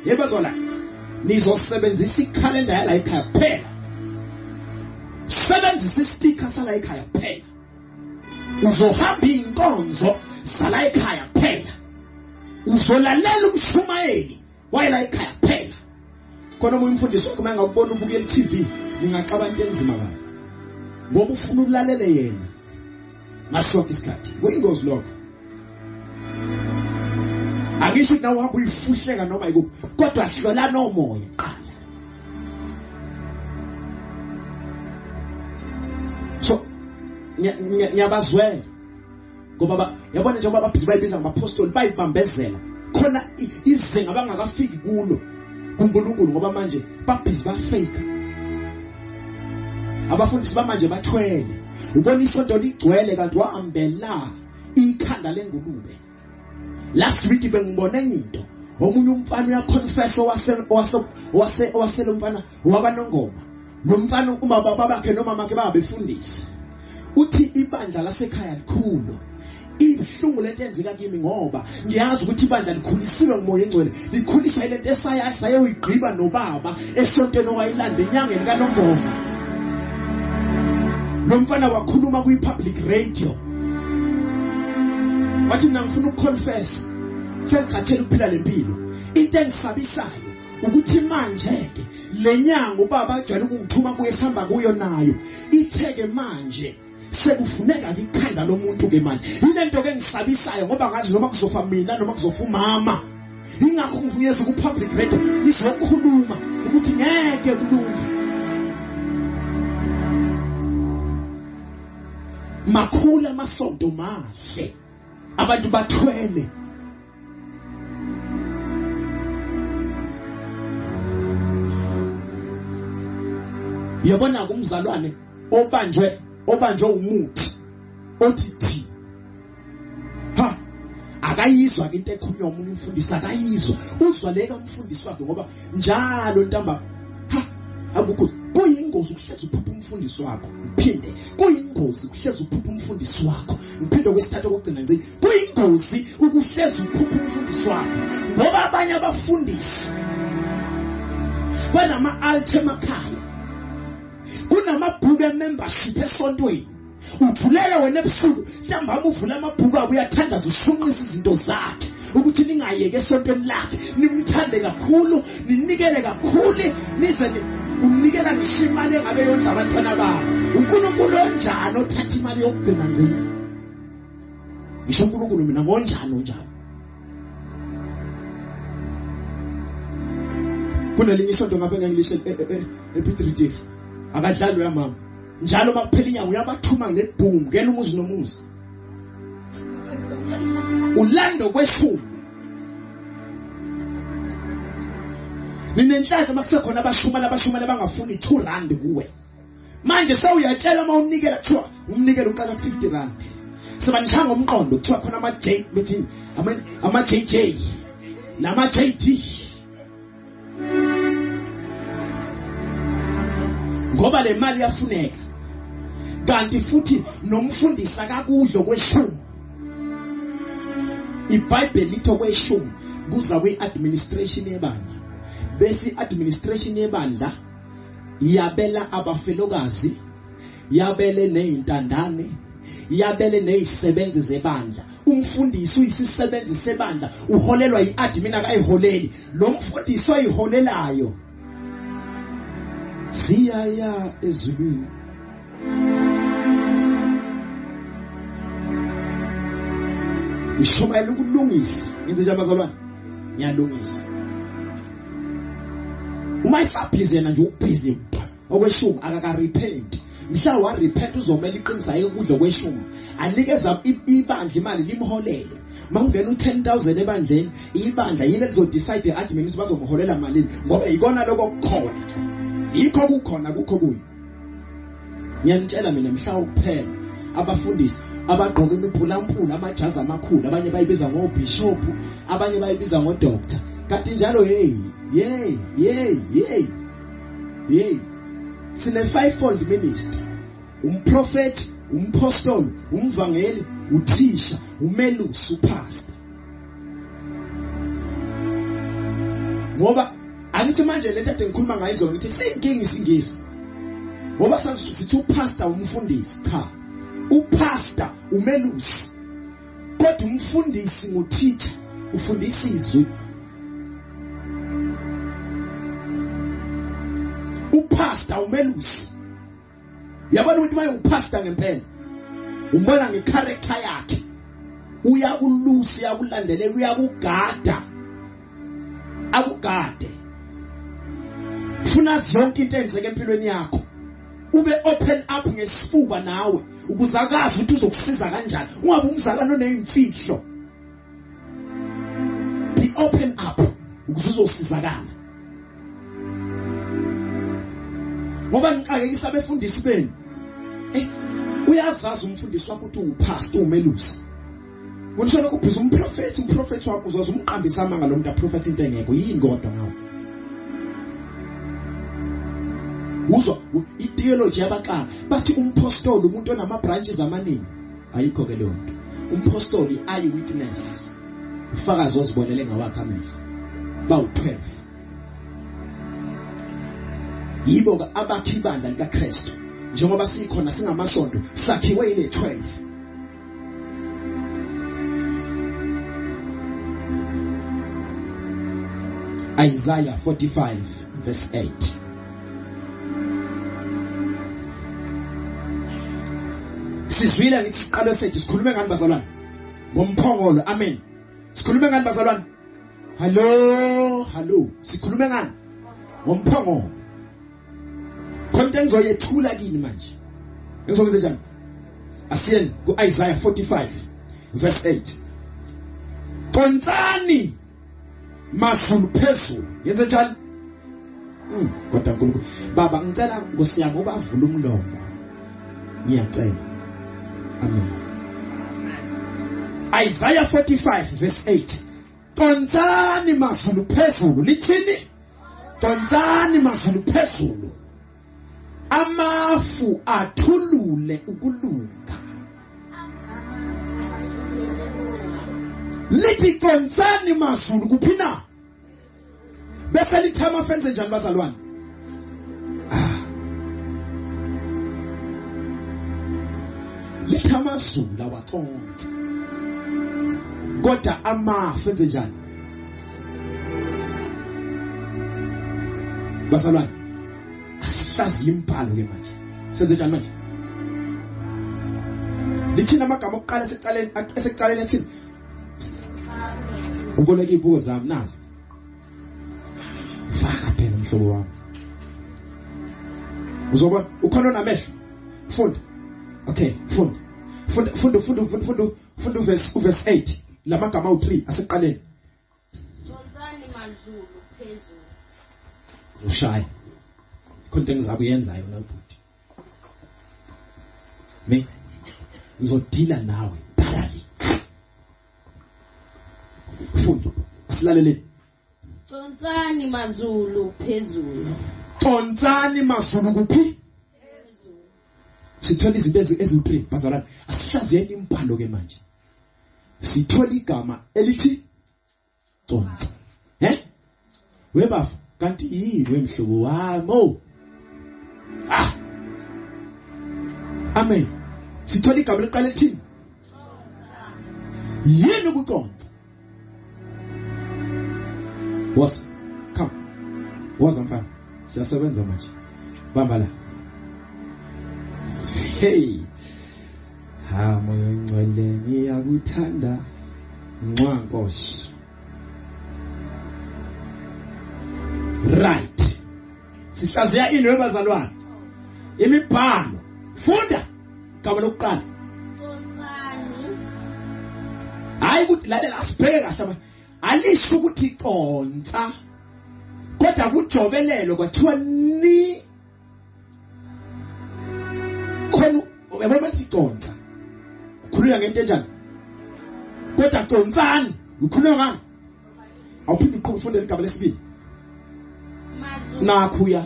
Yebazalwane, nizosebenzisa ikhalenda yala ekhaya phela, sebenzisa ispeaker sala ekhaya phela, uzohamba inkonzo sala ekhaya phela, uzolalela umshumayeli wayela ekhaya phela. Khona umfundisi kuma ngakubona ubukela TV ngingaxaba into enzima kabi, ngoba ufuna ukulalela yena ngasonke isikhathi. Kuyingozi lokho. Angisho ukuthi nawe uhamba uyifuhleka noma yikuphi, kodwa hlola nomoya qala. So nyabazwela ngoba yabona njengoba ababhizi bayibiza ngabapostoli bayibambezela khona izinga abangakafiki kulo kuNkulunkulu, ngoba manje babhizi bafake. Abafundisi bamanje bathwele, ubona isonto ligcwele kanti wahambela ikhanda lengulube. Last week bengibona into omunye umfana uyaconfess owaselo mfana wabanongoma nomfana uma baba bakhe noma mama bakhe babefundisa uthi ibandla lasekhaya likhulu ibhlungu lento enzeka kimi ngoba ngiyazi ukuthi ibandla likhulisiwe ngumoya engcwele likhuliswa ilento esayoyigqiba nobaba esontweni owayilanda enyangeni kaNongoma nomfana wakhuluma kwi-public radio wathi mina ngifuna ukuconfess sengikhathele ukuphila lempilo into engisabisayo ukuthi manje ke lenyanga ubaba ajwayele ukungithuma kuye sihamba kuyo nayo itheke manje sekufuneka ikhanda lomuntu ke manje ilento ke ngisabisayo ngoba ngazi noma kuzofa mina noma kuzofa umama ingakho ngivunyezwe ku public radio izokhuluma ukuthi ngeke kulunge makhulu amasonto mahle abantu bathwele yabona kumzalwane obanjwe umuthi othi thi ha akayizwa ke into ekhulunywa umuntu umfundisi akayizwa uzwa leka umfundisi wakhe ngoba njalo ntamba ha akukho kuyingozi ukuhleza uphupha umfundisi wakho uphinde kuyingozi ukuhleza uphupha umfundisi wakho uphinde kwesithathu okugcina nje kuyingozi ukuhleza uphupha umfundisi wakho ngoba abanye abafundisi banama altar emakhaya kunamabhuku membership esontweni uthulela wena ebusuku hlamba uvula amabhuku abo uyathandaza ushunqisa izinto zakhe ukuthi ningayeke esontweni lakhe nimthande kakhulu ninikele kakhulu nize unikela ngisho imali engabe yondla abantwana babo uNkulunkulu onjani othatha imali yokugcina nje ngisho uNkulunkulu mina ngonjani onjani kunelinye isonto ngabe ngilisho ePitritief akadlalwe yamama njalo makuphela inyanga uyabathuma ngebhumu ngena umuzi nomuzi ulando kweshumi ninenhlanhla makusekhona abashumala bangafuni 2 rand kuwe manje sewuyatshela uma unikela kuthiwa umnikelo uqala 50 rand sebanishanga umqondo kuthiwa khona ama JJ nama JD ngoba le mali yafuneka kanti futhi nomfundisa kakudlo kweshumi iBhayibheli litho kweshumi kuza kweadministration yebandla bese administration yebandla yabela abafelokazi yabele nezintandane yabele nezisebenzi zebandla umfundisi uyisisebenzi sebandla uholelwa iadmin akayiholeli lo mfundisi oyiholelayo siyaya ezulwini ishumayela ukulungisa ngenze nje abazalwane ngiyalungisa uma isabhizi yena nje ubhizi okweshumi akaka repent mhla wa repent uzomela iqinisa ukudla kweshumi anikeza ibandla imali limholele mangena u10,000 ebandleni ibandla yile lizo decide admin bazomholela malini ngoba ikona lokho kukhona yikho kukhona kukho kuyi ngiyanitshela mina mhla ukuphela abafundisi abagqoka imiphulamphula amajazi amakhulu abanye bayibiza ngobishop abanye bayibiza ngodoctor kanti njalo hey sine fivefold ministry umprofeti umpostoli umvangeli uthisha umelusi upastor ngoba angithi manje lento ade ngikhuluma ngayo izolo ngithi sinkingi isingisi ngoba sazi sithi upastor umfundisi cha upastor umelusi kodwa umfundisi ngutitha ufundisa izwi upastor umelusi yabona ukuthi maye upastor ngempela umbona ngecharacter yakhe uyakulusi yakulandelela uyakugada akugade funa zonke into enzeke empilweni yakho ube open up ngesifuba nawe ukuze akazi ukuthi uzokusiza kanjani ungabe umzalwane onezimfihlo be open up ukuze uzosizakala ngoba ngixakekisa abefundisi benu uyazazi umfundisi wakho ukuthi upastor umelusi Unisho lokubhiza umprofeti wakho uzoze umqambisa amanga lo muntu aprofeti into engekho yini kodwa ngawo. Uzwa ideology yabaqala bathi umpostoli umuntu onama branches amaningi ayikho ke leyo nto. Umpostoli eyewitness ufakazi ozibonele ngawakhe amehlo bawu12. Yibo ke abakhi ibandla likaKristu njengoba sikhona singamasonto sakhiwe ile 12. Isaiah 45 verse 8. Sizwile ngithi siqalo sethu sikhulume ngani bazalwane? Ngomphongolo. Amen. Sikhulume ngani bazalwane? Hello. Sikhulume ngani? Ngomphongolo. Konke ngizoyethula kini manje. Ngizokwenza njani? Asiyeni ku Isaiah 45 verse 8. Qontsani mazulu phezulu. Yenze njani? Kodwa uNkulunkulu. Baba ngicela ngosiyami ubavula umlomo. Ngiyacela. Amen. Isaiah 45 verse 8. Qontsani mazulu phezulu. Lithini? Qontsani mazulu phezulu. Amafu athulule ukulunga. Lithi qontsani mazulu kuphina. Bese lithi amafenze njani bazalwane? Lithi amazulu awaqonsi. Kodwa amafenze njani? Bazalwane asisazi impalo ke manje. Senze njani manje? Lithina amagama okuqala eseqaleni ethi ukoleka ibuko zami nazi. Faka phela mhlobo wami. Uzoba ukhona namehlo. Funda. Okay, funda verse 8. Lamagama u3 aseqaleni. Qontsani mazulu phezulu. Ushaya. Konke ngizakuyenza yona ubhuti. Ngizodila nawe parallel. Funda. Asilaleleni. Qontsani mazulu phezulu. Qontsani mazulu kuphi? Sithola izinto eziwu3 bazalwane. Asihlaziyeni impalo ke manje. Sithola igama elithi qonsa. Webafu kanti yini wemhlobo wami? Amen. Sithola igama liqala lithini? Yini ukuqonsa? Woza mfana. Siyasebenza manje. Bamba la. Hey. Moyo ngcwele ngiyakuthanda. Nqwankosi. Right. Sihlaziya ini webazalwane? Imibhalo. Funda. Gama lokuqala. Qontsani. Hayi ukuthi lalela asibheka sama. Alisho ukuthi qonsa. Kodwa kujobelelo kwathiwa ni. Khona bathi qonsa. Ukhuluma ngento enjani? Kodwa qontsani. Ukhuluma ngani? Awuphinde uqhubufundele igama lesibili. Nakhuya.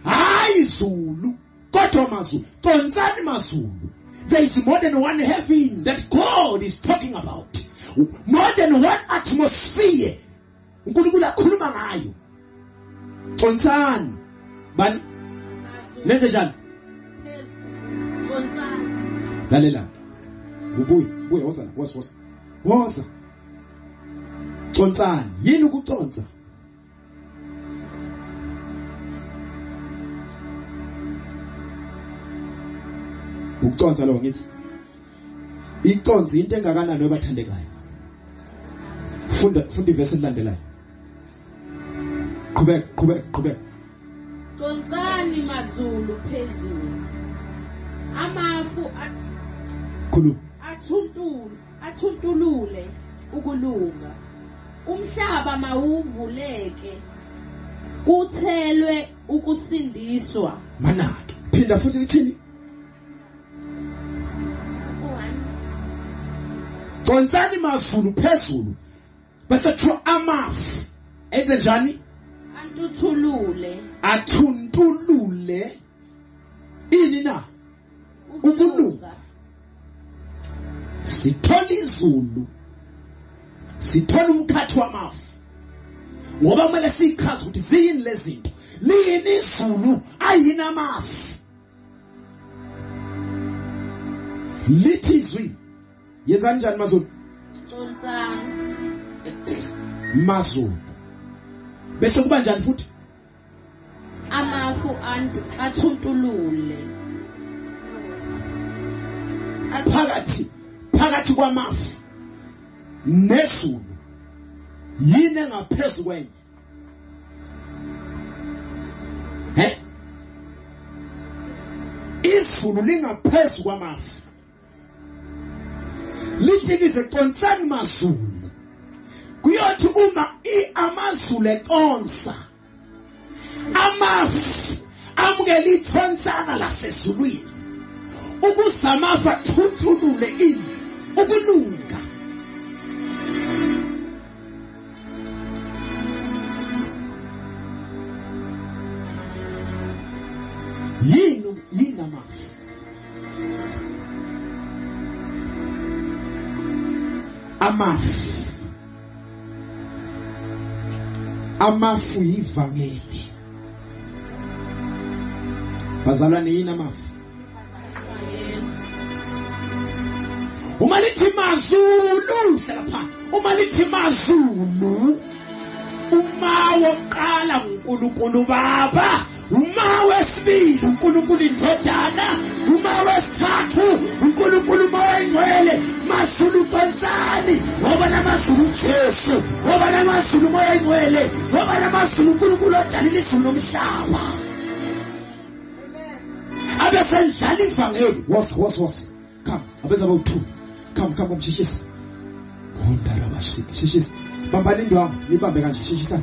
Hayi Zulu. Kodwa mazulu. Qontsani mazulu. There is more than one heaven that God is talking about. More than one atmosphere. uNkulunkulu akhuluma ngayo. Qontsani. Bani? Nenze njani? Qontsani. Lalela. Ubuye woza. Qontsani. Yini ukuconsa? Ukuconsa lo ngithi. Iconsi into engakanani webathandekayo. Funda ivesi elilandelayo. Qhubeka. Qontsani mazulu phezulu. Amafu athuntulule ukulunga. Umhlaba mawuvuleke. Kuthelwe ukusindiswa. Manake. Phinda futhi lithini? Donsani mazulu phezulu. Bese kuthiwa amafu. Enze njani? Athuntulule. Ini na? Ukulunga. Sithola izulu. Sithola umkhathi wamafu. Ngoba kumele sichaze ukuthi ziyini lezi zinto. Lini izulu ayina amafu. Lithi izwi. Yenzani njani mazulu? Mazulu. Bese kuba njani futhi? Amafu athuntulule. Phakathi kwamafu nezulu yini engaphezulu kwenye? Izulu lingaphezulu kwamafu. Lithi Donsani mazulu. Kuyothi uma amazulu econsa amafu amukela ithonsana lasezulwini. Ukuze amafu athuthulule ini ukulunga. Yini amafu. Amafu yivangeli. Bazalwane yini amafu? Uma lithi mazulu selapha. Uma lithi mazulu, uma woqala uNkulunkulu Baba, uma wesibili uNkulunkulu Indodana, uma wesithathu uNkulunkulu Moya Oyingcwele. Mazulu Donsani, ngoba namazulu Jesu, ngoba namazulu Moya Oyingcwele, ngoba namazulu uNkulunkulu odalile izulu nomhlaba. Abesendlala ivangeli. Was. Come, abeza bawu2. Come, shishisa. Hondala bashiki, shishisa. Bambani ndwangu, nibambe kanje, shishisa.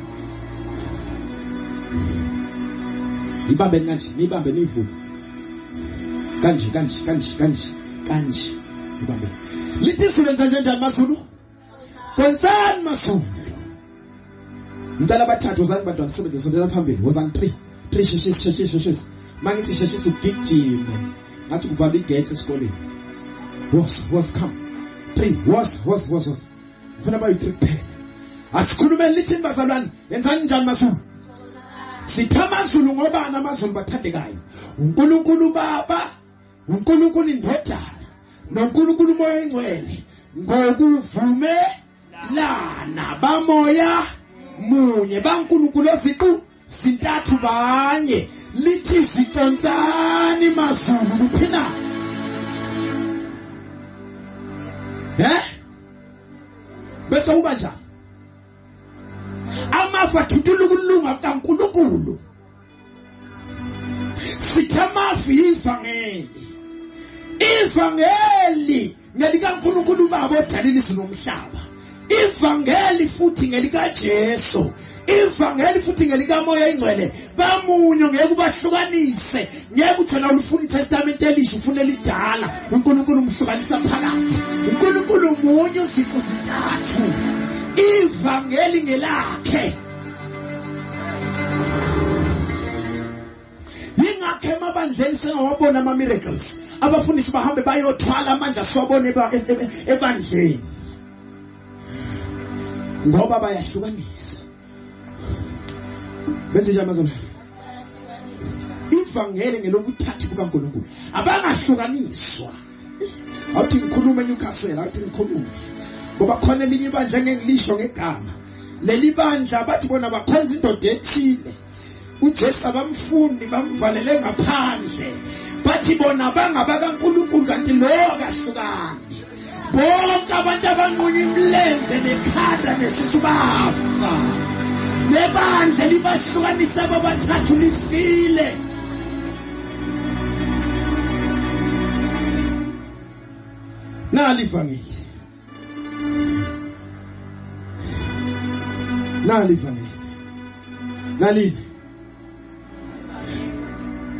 Nibambe kanje, nibambe nivu. Kanje. Nibambe. Lithi izulu njani mazulu? Donsani mazulu. Ngicela abathathu uzani bantwana sebenzisondela phambili. Wozani 3 shishisa. Mangithi shishisa ugijime. Ngathi kuvala igate esikoleni. Was come. 3 was. Ufuna bayi3 kuphela. Asikhulumeni lithi bazalwane, yenzani njani mazulu? Sitha amazulu ngoba amazulu bathandekayo. uNkulunkulu Baba, uNkulunkulu Indodana, noNkulunkulu Moya Oyingcwele ngokuvumelana bamoya munye baNkulunkulu eziqu zintathu banye. Lithi Donsani mazulu kuphina. Bese uba njani? Amafu athuthula ukulunga kaNkulunkulu. Sithi amafu yivangeli. Ivangeli ngelikaNkulunkulu Baba odalile izulu nomhlaba. Ivangeli futhi ngelikaJesu. Ivangeli futhi ngelikaMoya Oyingcwele. Bamunye ngeke ubahlukanise. Ngeke uthi na ulufuna iTestament elisha ufuna elidala. uNkulunkulu umhlukanisa phakathi. uNkulunkulu munye uZiqu zintathu. Ivangeli ngelakhe. Yingakho emabandleni sengawabona ama miracles. Abafundisi bahambe bayothwala amandla siwabone ebandleni. Ngoba bayahlukanisa. Benze njani mazalwane? Ivangeli ngelokuthatha kukaNkulunkulu. Abangahlukaniswa. Awuthi ngikhulume eNewcastle, awuthi ngikhulume. Ngoba khona elinye ibandla ngengilisho ngegama. Leli bandla bathi bona bakhonza indoda ethile. uJesu abamfundi bamvalele ngaphandle. Bathi bona bangabakaNkulunkulu kanti lo akahlukani. Bonke abantu abanqunya imilenze nekhanda nesisu bafa. Nebandla libahlukanisa babathathu lifile. Nali ivangeli. Nali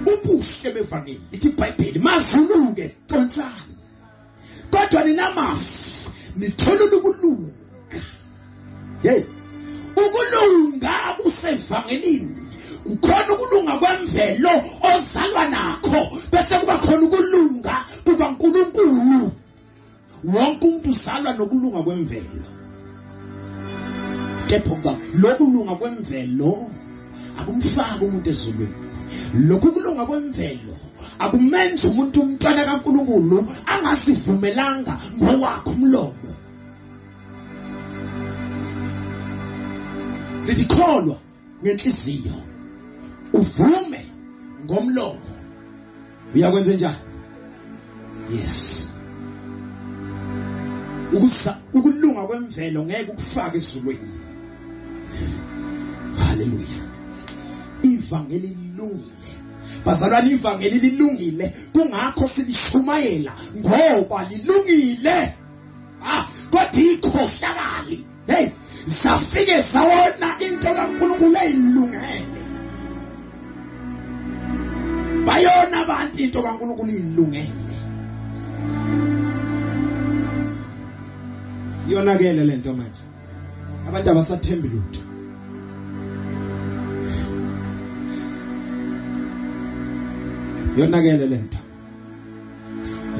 ubuhle bevangeli lithi iBhayibheli mazulu ke Donsani. Kodwa nina mafu nithola ukulunga. Hey, ukulunga kusevangelini. Kukhona ukulunga kwemvelo ozalwa nakho, bese kuba khona ukulunga kukaNkulunkulu. Wonke umuntu uzalwa nokulunga kwemvelo. Kepha lokulunga kwemvelo akumfaka umuntu ezulwini. Lokhu kulunga kwemvelo akumenza umuntu umntwana kaNkulunkulu angasivumelanga ngowakhe umlomo. Lidikholwa ngenhliziyo, uvume ngomlomo. Uyakwenza njani? Yes. Ukulunga kwemvelo ngeke ukufake ezulwini. Hallelujah. Ivangeli lilungile. Bazalwane, ivangeli lilungile, kungakho silishumayela ngoba lilungile. Kodwa ikhohlakali. Hey, safike sawona into kaNkulunkulu eyilungele. Bayona abantu into kaNkulunkulu ilungele. Yonakele lento manje. Abantu abasathembi lutho. Yonakele lento.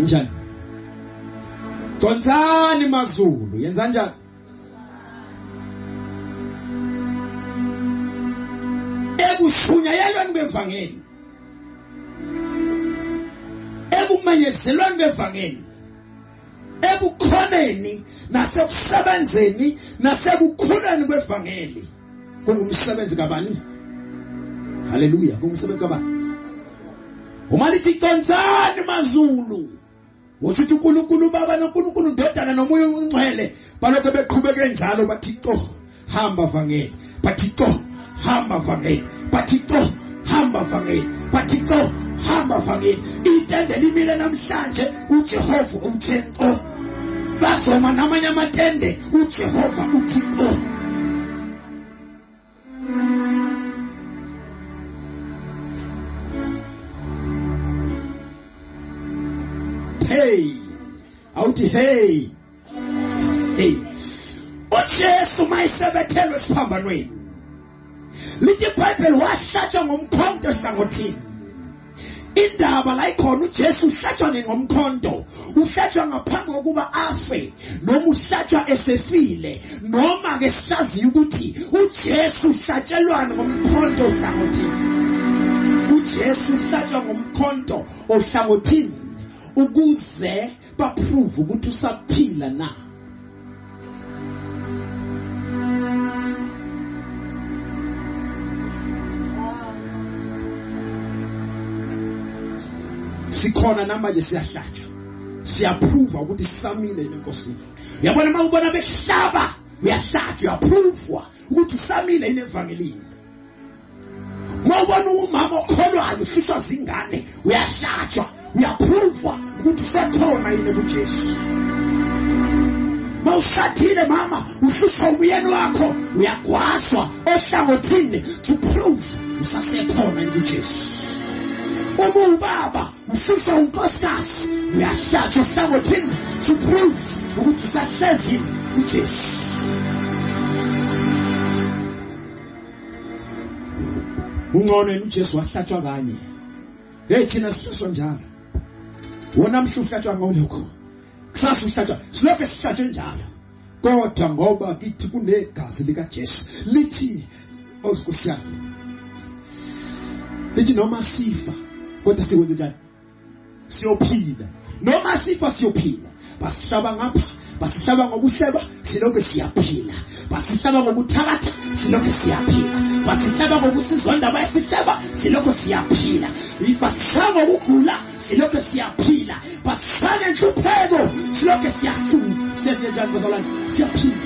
Njani? Tonsani mazulu, yenza njani? Ebushunyayelweni bevangeli. Ebumenyezelweni bevangeli. Ebukhoneni nasekusebenzeni nasekukhuleni kwevangeli. Kungumsebenzi kabani? Haleluya, kungumsebenzi kabani? Uma lithi tonsani mazulu, usithi uNkulunkulu Baba noNkulunkulu Ndodana noMoya oNgcwele balokho beqhubeke njalo bathi hamba vangeli, bathi hamba vangeli, bathi hamba vangeli, bathi hamba vangeli. Itende limile namhlanje uJehova uThixo. Basoma namanye amatende uJehova uThixo. Hey, awuthi hey. Hey. uJesu mayisebethelwe esiphambanweni. Lithi iBhayibheli wahlatshwa ngomkhonto ehlangothini. Indaba la ikhona uJesu uhlatshwa ngomkhonto. Uhlatshwa ngaphambi kokuba afe, noma uhlatshwa esefile, noma ke sisazi ukuthi uJesu uhlatshelwana ngomkhonto ohlangothini. uJesu uhlatshwa ngomkhonto ohlangothini ukuze baprove ukuthi usaphila na. Sikhona namanje siyahlatshwa, siyaprove ukuthi sisamile enkosini. Uyabona uma ubona behlaba uyahlatshwa, uyaprove ukuthi usamile evangelini. Uma ubona umama okholwayo ufiswa zingane uyahlatshwa, uyaprove ukuthi usekhona yini kuJesu. Mawushathile mama ufiswa umyeni wakho uyagwaswa ohlangothini to prove usasekhona yini kuJesu. Uma ubaba ufiswa unkosikazi uyahlatshwa ohlangothini to prove ukuthi usahlezi yini kuJesu. Ungone uJesu wahlatshwa kanye. Hey thina sisho njalo. Wona mhlu uhlatshwa ngolokho. Kusasa uhlatshwa. Silokho sihlatshwe njalo. Kodwa ngoba kithi kunegazi lika Jesu. Lithi osikusiyana. Lithi noma sifa kodwa sikwenze njani? Siyophila. Noma sifa siyophila. Basihlaba ngapha, basihlaba ngokuhleba, silokho siyaphila. Basihlaba ngokuthakatha, silokho siyaphila. Basihlaba ngokusizonda bayasihlaba, silokho siyaphila. Basihlaba ngokugula, silokho siyaphila. Basihlaba enhlupheko, silokho siyahlula. Senze njani bazalwane? Siyaphila.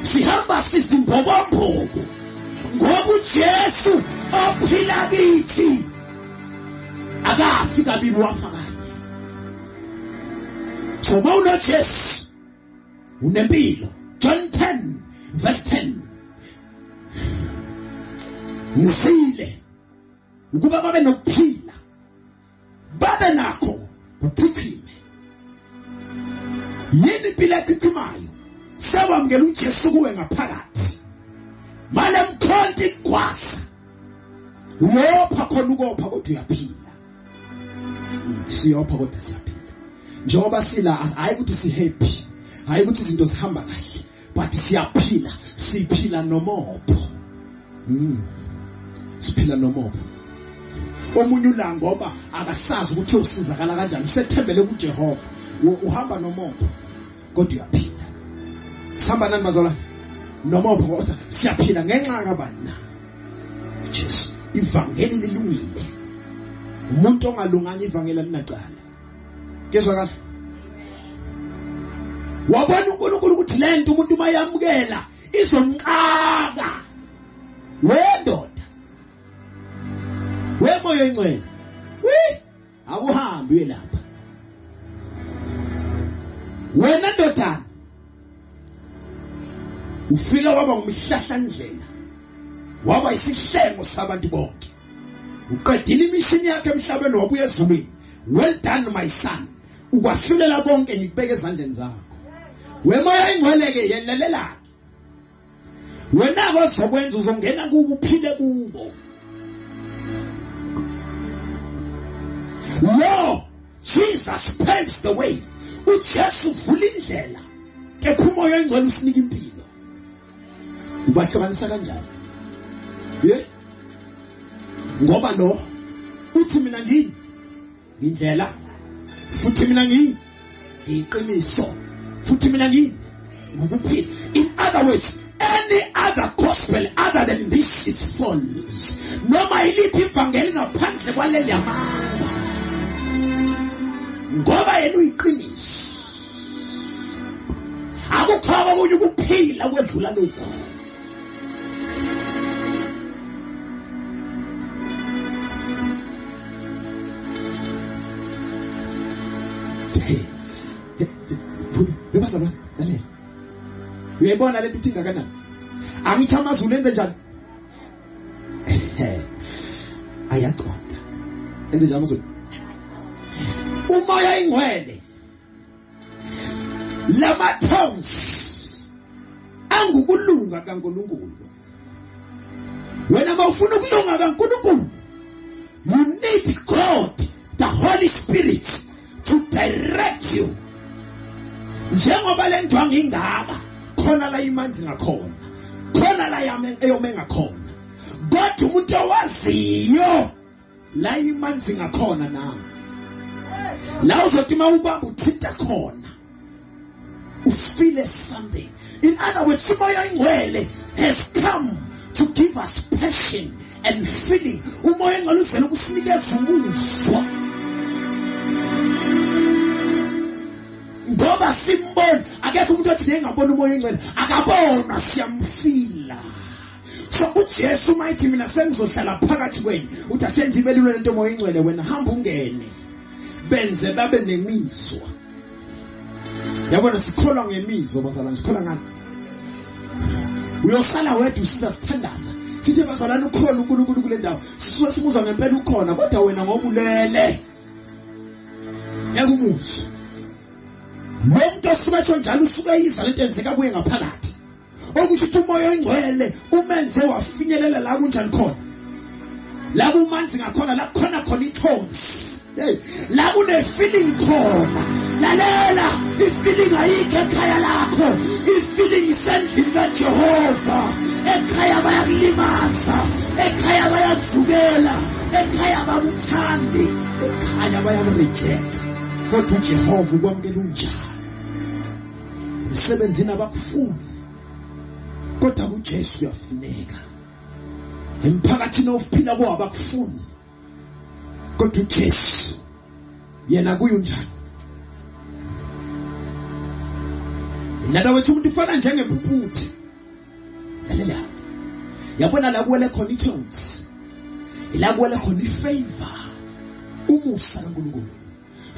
Sihamba sizimbobombobo ngoba uJesu ophila kithi akafi kabili wafa kanye. So mawuna Jesu unempilo. John 10 verse 10. Ngifile ukuba babe nokuphila, babe nakho kuphiphime. moya echichimayo sewamukela uJesu kuwe ngaphakathi male mkhonto igwasa uyopha khona ukopha kodwa uyaphila siyopha kodwa siyaphila njengoba sila hayi ukuthi si happy hayi ukuthi izinto zihamba kahle but siyaphila siphila nomopho siphila nomopho omunye ulanga ngoba akasazi ukuthi usizakala kanjani usethembele kuJehova uhamba nomopho kodwa uyaphila sihamba nani bazalwane nomopho kodwa siyaphila ngenxa kabani na Jesu ivangeli lilungile umuntu ongalunganga ivangeli linacala kezwakala wabona uNkulunkulu ukuthi lento umuntu mayamukela izomqaka wendoda wemoya engcwele akuhambi lapha wena ndodana ufika waba ngumhlahlandlela waba isihlengo sabantu bonke uqedile imishini yakhe emhlabeni wabuya ezulwini well done my son ukwafilela konke ngikubeka ezandleni zakho wemoya engcweleke yelelela wena ngozokwenza uzongena kubo uphile kubo no Jesus paves the way uJesu uvula indlela ekhumoya engcwele usinika impilo ubahlukanisa kanjani ngoba lo uthi mina ngini indlela futhi mina ngini iqiniso futhi mina ngini ngokuphila in other words any other gospel other than this is false noma iliphi ivangeli ngaphandle kwaleli amanga ngoba yena uyiqiniso akukho okunye ukuphila kwedlula lokho Yebasaba lalela uyayibona lento ithinga kanani angithi amazulu enze njani ayaconda enze njani amazulu umoya ingcwele lama tongues angukulunga kaNkulunkulu wena mawufuna ukulunga kaNkulunkulu you need God the Holy Spirit to direct you njengoba le ndwangu ingaka khona la imanzi ngakhona khona la eyome ngakhona kodwa umuntu owaziyo la imanzi ngakhona nawe la uzothi mawubamba uthinta khona ufeel something in other words umoya ingcwele has come to give us passion and feeling umoya ingcwele uvela ukusinikeza umuzwa ngoba simbona akekho umuntu othi engabona umoya engcwele akabona siyamfila so uJesu mayithi mina sengizohlala phakathi kwenu uthi asenze ibelule lento umoya engcwele wena hamba ungene benze babe nemizwa yabona sikholwa ngemizwa bazalwane sikholwa ngani uyosala wedwa usiza sithandaza sithi bazalwane ukhona uNkulunkulu kule ndawo sisuke simuzwa ngempela ukhona kodwa wena ngoba ulele yakumuzwa Umuntu osuka njalo usuka yiza lento enzeka kuye ngaphakathi okusho umoya engcwele umenze wafinyelela la kunjani khona la kumanzi ngakhona la khona ithonsi la kune feeling khona lalela ifeeling ayikho ekhaya lakho ifeeling isendlini kaJehova ekhaya bayakulimaza ekhaya bayakuvukela ekhaya bakuthandi ekhaya bayakureject kodwa uJehova ukwamukela unjalo umsebenzini abakufuni kodwa uJesu uyafuneka emphakathini ophila kwawo abakufuni kodwa uJesu yena kuyunjani nada wethu umuntu ufana njengempuphuthi lalela yabona la kuwele khona ithonsi la kuwele khona ifavor umusa kaNkulunkulu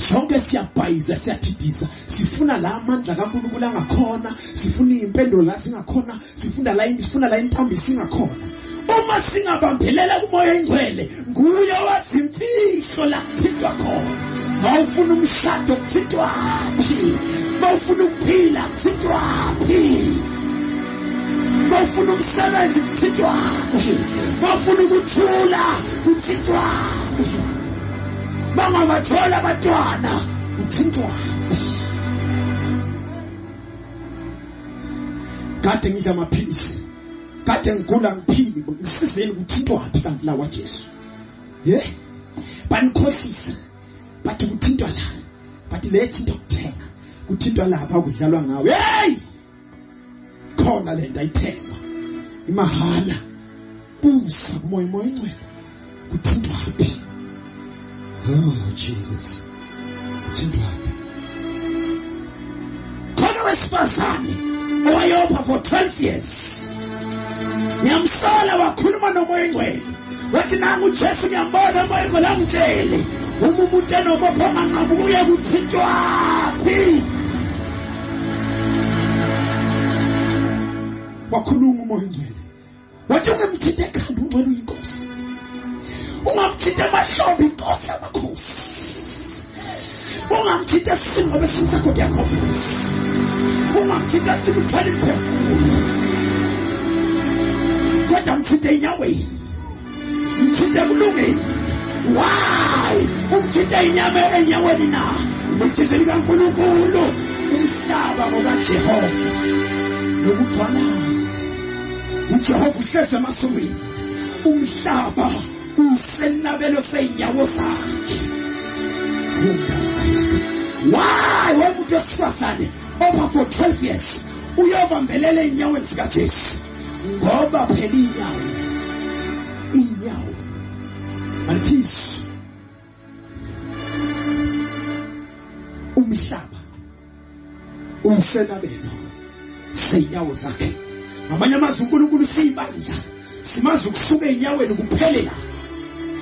sonke siyabhayiza siyathidiza sifuna la amandla kaNkulunkulu angakhona sifuna impendulo la singakhona sifuna la intambi singakhona uma singabambelela kumoya engcwele nguye owazi imfihlo la kuthintwa khona mawufuna umshado kuthintwa phi Mawufuna ukuphila kuthintwaphi? Mawufuna umsebenzi kuthintwaphi? Mawufuna ukuthula kuthintwaphi? Mangabathola abantwana kuthintwaphi? Kade ngidla amaphilisi, kade ngigula ngiphili, ngisizeni kuthintwaphi kanti la waJesu? Banikhohlisa bathi kuthintwa la, bathi lethi into kuthenga kuthintwa lapha kudlalwa ngawe. Khona le nto ayithenga imahala. Busa kumoya ingcwele kuthintwaphi? Oh Jesus, kuthintwaphi? Khona wesifazane owayopha for 12 years, ngiyamsola wakhuluma nomoya ingcwele, wathi nangu uJesu ngiyambona umoya ingcwele angitshele umuntu enobopho angabuye kuthintwaphi? Wakhuluma umoya ingcwele wathi ungamthinta ekhanda ungcwele uyinkosi, ungamthinta emahlombe inkosi yamakhosi, ungamthinta esiswini ngoba esiswini sakho kuyakhombuza, ungamthinta simthwala imphefumulo, kodwa mthinte enyaweni, mthinte ekulungeni. Why? Umthinte inyama enyaweni na? Umthinte likaNkulunkulu, umhlaba ngokaJehova nokugcwalayo. uJehova uhleze emasukweni, umhlaba usenabelo seinyawo zakhe. Why? Womuntu wesifazane over for 12 years uyobambelela inyaweni zikaJesu, ngoba phela inyawo antithi umhlaba usenabelo seinyawo zakhe. Ngamanye amazwi uNkulunkulu siyibandla simazi ukusuka enyaweni kuphelela,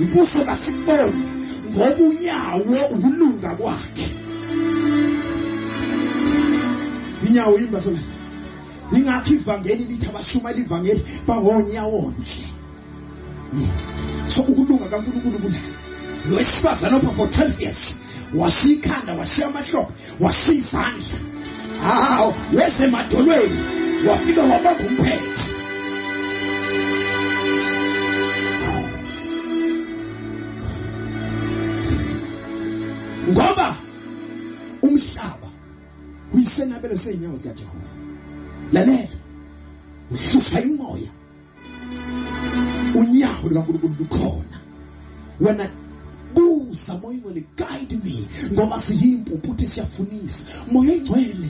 impuso kasiboni ngoba unyawo ukulunga kwakhe. Inyawo imba sona ingakho ivangeli lithi abashumayela ivangeli bangonyawo nje. So ukulunga kaNkulunkulu kule wesifazane opha for 12 years wasikhanda washiya amahlobo washiya izandla, wese emadolweni wafika wabamba umphetho. Ngoba umhlaba uyisenabelo seinyawo zikaJehova. Lalela, ususa imoya, unyawo lukaNkulunkulu lukhona. Wena buza moya ingcwele, guide me, ngoba siyimpuphu siyafunisa. Moya ingcwele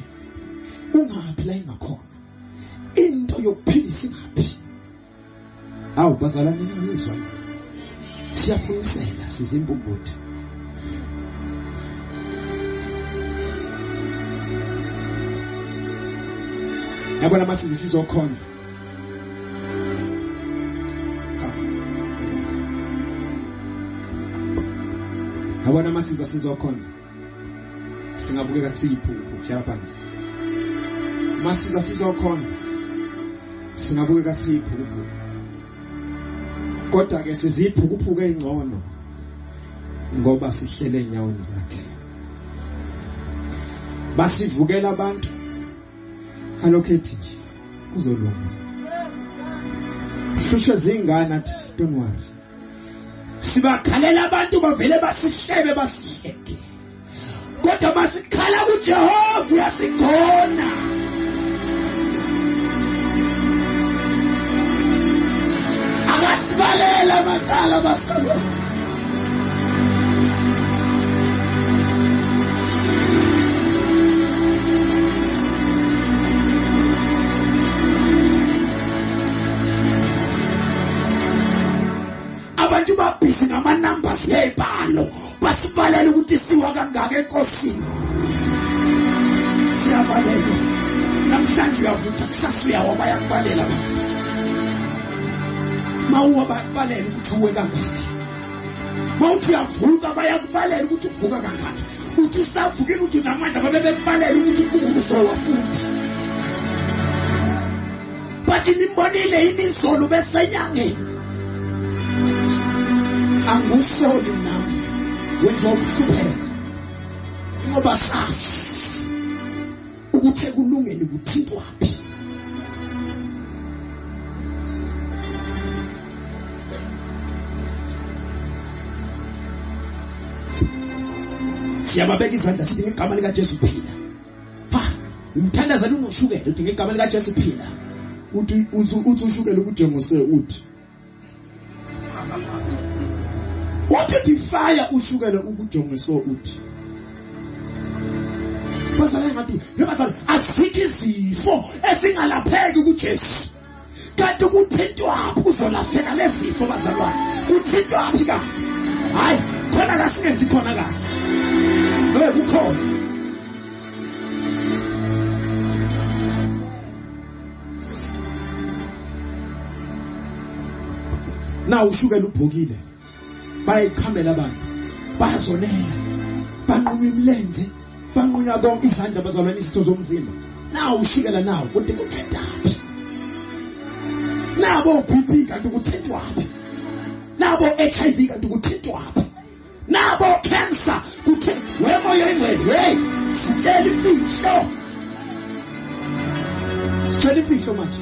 ungaphi la ingakhona, into yokuphilisa ingaphi. Bazalwane ningizwa, siyafunisela sizimpuphu. Yabona masizi sizokhonza. Yabona masizi sizokhonza. Singabukeka siyiphuphu shala phansi. Masizi sizokhonza. Singabukeka siyiphuphu. Kodwa ke siziphuphu engcono ngoba sihlele enyaweni zakhe. Basivukela abantu allocated nje kuzolunga. Hlushwe zingane athi don't worry. Sibakhalela abantu bavele basihlebe basihleke, kodwa masikhala kuJehova uyasigona. Akasibalela macala basalo. Abantu babhizi ngama-numbers ngebhalo, basibalela ukuthi siwa kangaka enkosini. Siyabalela namhlanje, uyavutha kusasa uyawa bayakubalela abantu. Mawuwa bayakubalela ukuthi uwe kangaka, mawuthi uyavuka bayakubalela ukuthi uvuka kangaka, uthi usavukile ukuthi unamandla babekubalela ukuthi uvuka futhi. Bathi nimbonile imizolo besenyangeni. Angusoli nami wenza ukuhlupheka ngoba sasi ukuthi ekulungeni kuthintwaphi. Siyababeka izandla sithi ngegama lika Jesu phila. Umthandazana unoshukela uthi ngegama lika Jesu phila. Uthi ushukela ukujengose uthi. Uthi fire ushukela ukujongeso uthi. Bazalwane ngathi yebazalwane asikho izifo esingalapheki kuJesu. Kanti kuthintwaphi kuzolapheka lezifo bazalwane? Kuthintwaphi kanti? Hayi, khona la singenzi khona kahle. Kukhona. Na ushukela ubhokile. Bayichamela abantu. Bazonela. Banqunywa imilenze. Banqunywa konke izandla bazalwane izitho zomzimba. Na ushukela nawo kodwa kuthintaphi. Nabo BP kanti kuthintwaphi. Nabo HIV kanti kuthintwaphi. Nabo cancer kuthintwa. Wemoya engcwele. Hey, sitshela imfihlo. Sitshela imfihlo manje.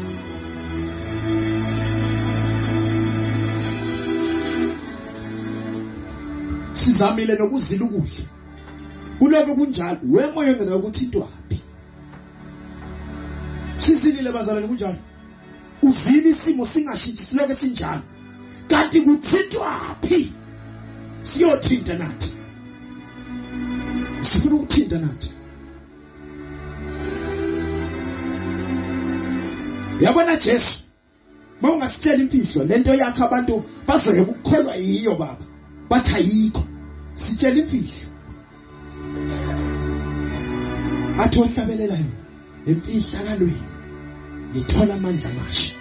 Sizamile nokuzila ukudla. Kuloko kunjalo wemoya engcwele ukuthintwaphi. Sizilile bazalwane kunjalo. Uvile isimo singashintshi siloke sinjalo. Kanti kuthintwaphi? Siyothinta nathi. Sifuna ukuthinta nathi. Yabona Jesu. Mawungasitshela imfihlo lento yakhe abantu bazoye ukukholwa yiyo baba. Bathi ayikho. Sitshela imfihlo. Athi ohlabelelayo emfihlakalweni ngithola amandla amasha.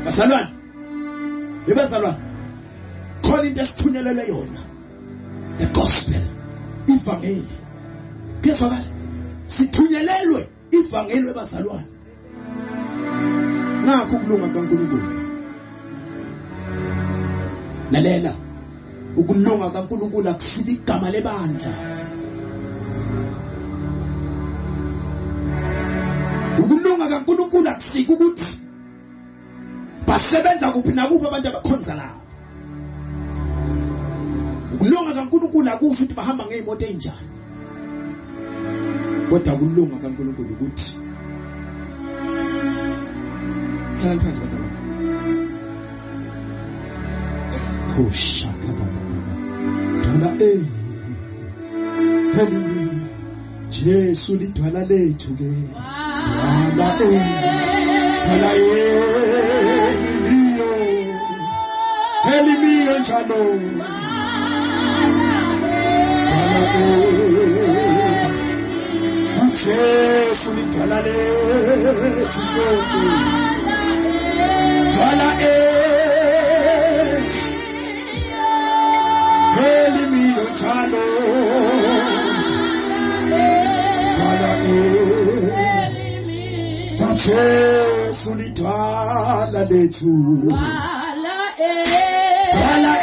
Bazalwane, yebazalwane, khona into esithunyelelwe yona, the gospel, ivangeli. Kuyezwakala, sithunyelelwe ivangeli webazalwane. Nakho ukulunga kaNkulunkulu. Lalela, ukulunga kaNkulunkulu akusili igama lebandla. Ukulunga kaNkulunkulu akusiki ukuthi basebenza kuphi nakuphi abantu abakhonza la. Ukulunga kaNkulunkulu akusho ukuthi bahamba ngeimoto ezinjani. Kodwa ukulunga kaNkulunkulu ukuthi hlala phansi baba. Kushaka baba. Dwala Jesu lidwala lethu ke. Dwala dwala Elimio njalo. Jesu lidwala lethu sonke. Dwala Elimio njalo. Dwala Jesu lidwala lethu. Dwala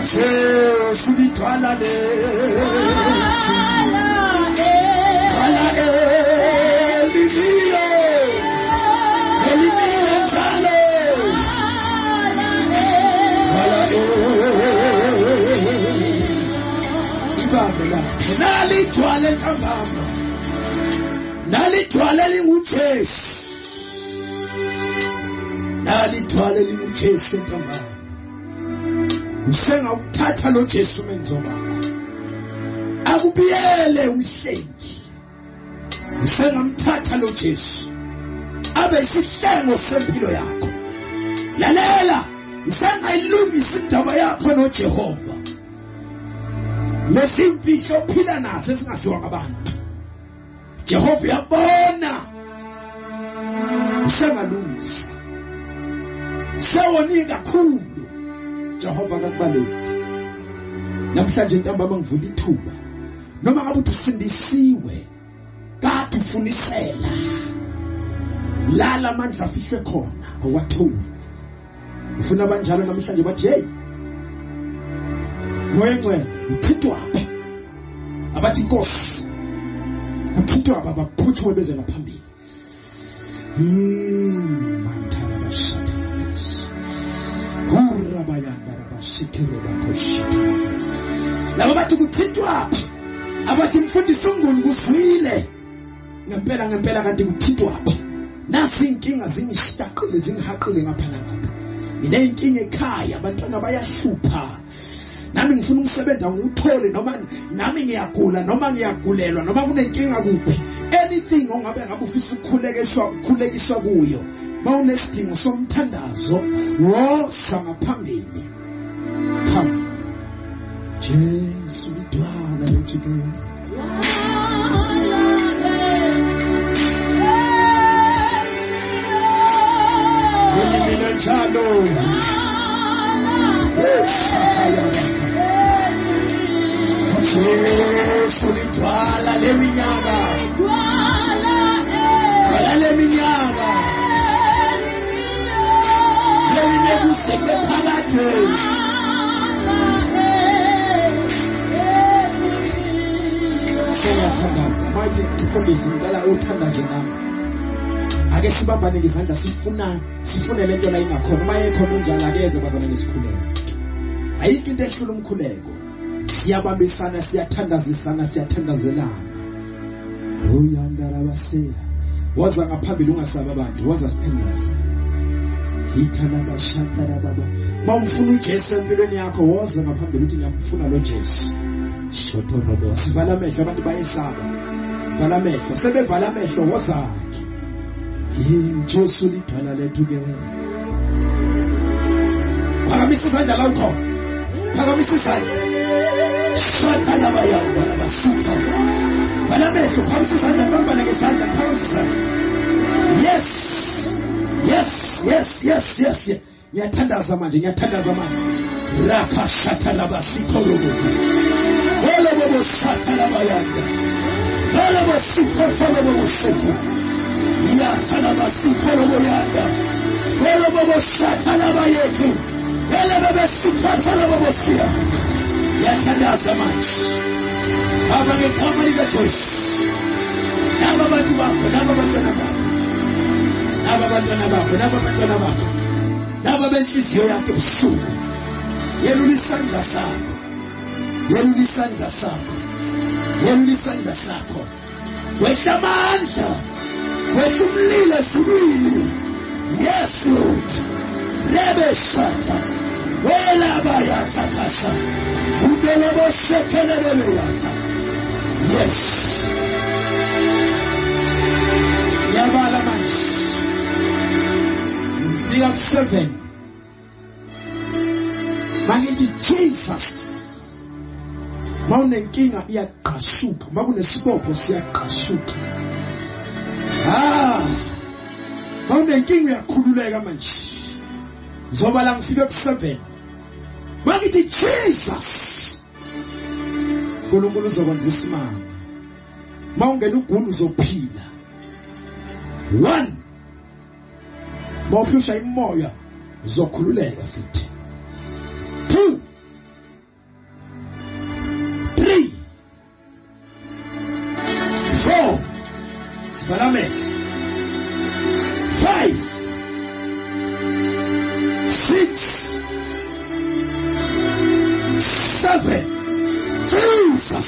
Jesu lidwala lethu. Dwala Elimio njalo. Dwala ibambela. Nalidwala entambama. Nalidwala linguJesu. Nalidwala linguJesu entambama. Usenga ukuthatha lo Jesu menzo bakho. Akubiyele umhlengi. Usenga umthatha lo Jesu. Abe isihlengo sempilo yakho. Lalela, usenga ilungisa indaba yakho noJehova. Lesimfihlo phila naso esingasiwa ngabantu. Jehova uyabona. Usenga lungisa. Sewoni kakhulu. Jehova akakubaleki. Namhlanje ntambama ngivula ithuba. Noma ngabe usindisiwe, kade ufunisela. Lala amandla afihle khona, awathuki. Ufuna abanjalo namhlanje bathi hey. Moyengcwele, uthithwa apha. Abathi Nkosi. Uthithwa apha baphuthume beze ngaphambili. Mantala bashata. Urabayanda rabashikere bakoshita. Laba bathi kuthithwa apha. Abathi mfundisi uMnguni kuzwile. Ngempela kanti kuthithwa apha. Nasi inkinga zingishaqile zingihaqile ngapha nangapha. Ngine inkinga ekhaya abantwana bayahlupha. Nami ngifuna umsebenzi ngiwuthole noma nami ngiyagula noma ngiyagulelwa noma kunenkinga kuphi. Anything ongabe ngabe ufisa ukukhulekiswa kuyo. Mawunesidingo somthandazo wosa ngaphambili. Come. Jesu lidwala lejikeni. Mina njalo. Jesu lidwala leminyaka. Lidwala leminyaka. Leminebuseke phakathi. Siyathandaza. Manje mfundisi ngicela uthandaze nami. Ake sibambane ngezandla sifune lento la ingakhona uma ekhona njalo akeze bazana nesikhuleko. Ayikho into ehlula umkhuleko. Siyabambisana siyathandazisana siyathandazelana. Oyandara baseya. Waza ngaphambili ungasaba abantu, waza sithandaza. Ithana bashatara baba. Mawufuna uJesu empilweni yakho woza ngaphambili uthi ngiyamfuna lo Jesu. Shotho robo. Sivala amehlo abantu bayesaba. Vala amehlo, sebevala amehlo woza. Jesu lidwala lethu ke. Phakamisa isandla la ukhona. Phakamisa isandla. Shakala bayanda labasuka. Vala amehlo, phakamisa isandla bambana ngesandla, phakamisa isandla. Yes. Ngiyathandaza manje. Raka shatala basiko robo. Wala bobo shatala bayanda. Wala basiko robo shoko. Ya talaba sikolo boyanda. Wala bobo shatala bayetu. Wala bobo sikatala bobo sia. Ya tandaza manje. Aba ngekama ligachoice. Naba bantu bakho, naba bantwana bakho. Naba benhliziyo yakho ubusuku. Yelula isandla sakho. Wehla amandla. Wesumlila subili. Yes Lord. Rebe shata. Wela bayata kasha. Udele bo shekele beyata. Yes. Yabala manch. Figure 7. Mangithi Jesus. Mawunenkinga iyaqashuka, makunesibopho siyaqashuka. Mawunenkinga uyakhululeka manje. Ngizoba la ngifike ku7. Mangithi Jesus. uNkulunkulu uzokwenza isimanga. Mawungena ugula uzophila. 1. Mawufusha imoya uzokhululeka futhi. 2. 3. 4. Sibalame. 5. 6. 7. Jesus.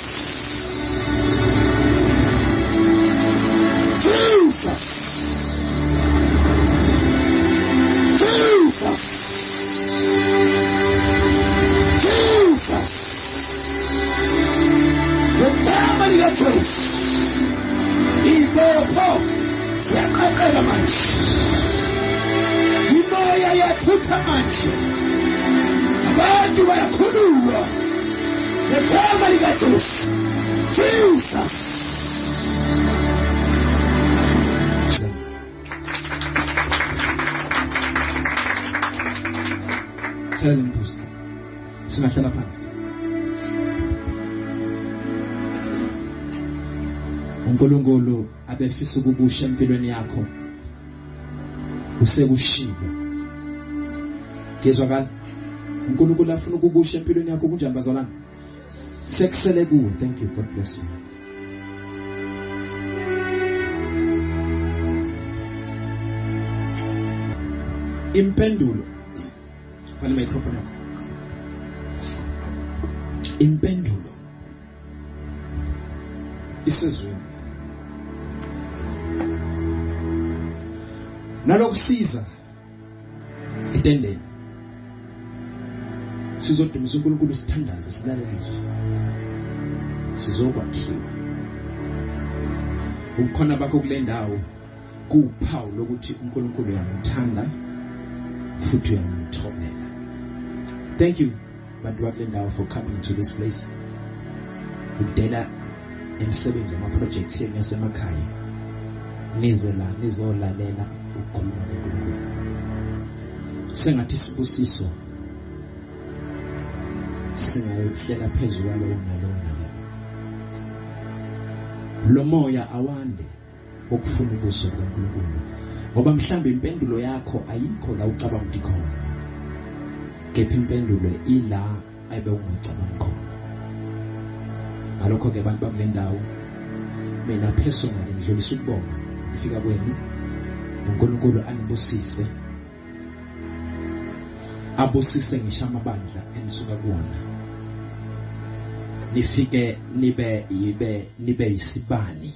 The family of truth. Ibopo. Siakakala manchi. Imoya ya tuta manchi. Abantu bayakhululwa. The family of truth. Jesus. Tell him, Singahlala phansi. uNkulunkulu abefisa ukubusha empilweni yakho usekushilo. Ngizwakala uNkulunkulu afuna ukubusha empilweni yakho kunjani bazalwane? Sekusele kuwe. Thank you. God bless you. Impendulo. Fala microphone yakho. Impendulo isizwe nalokusiza etendeni sizodumisa uNkulunkulu sithandaze silalelizwe sizokwakhiwa ukukhona bakho kule ndawo kuwuphawu lokuthi uNkulunkulu uyamthanda futhi uyamthobela. Thank you bantu bakule ndawo for coming to this place. Udela emsebenzi ama-projects yenu yasemakhaya nize la nizolalela ukukhuluma noNkulunkulu. Sengathi sibusiso singayohlela phezulu kwalowo nalowo. Lo moya awande okufuna ubuso kaNkulunkulu ngoba mhlambe impendulo yakho ayikho la ucabanga ukuthi khona. Kepha impendulo ila ayibe ungacabanga khona. Ngalokho ke abantu bakule ndawo mina personally ngidlulisa ukubonga ukufika kwenu. uNkulunkulu anibusise abusise ngisho amabandla enisuka kuwona. Nifike nibe isibani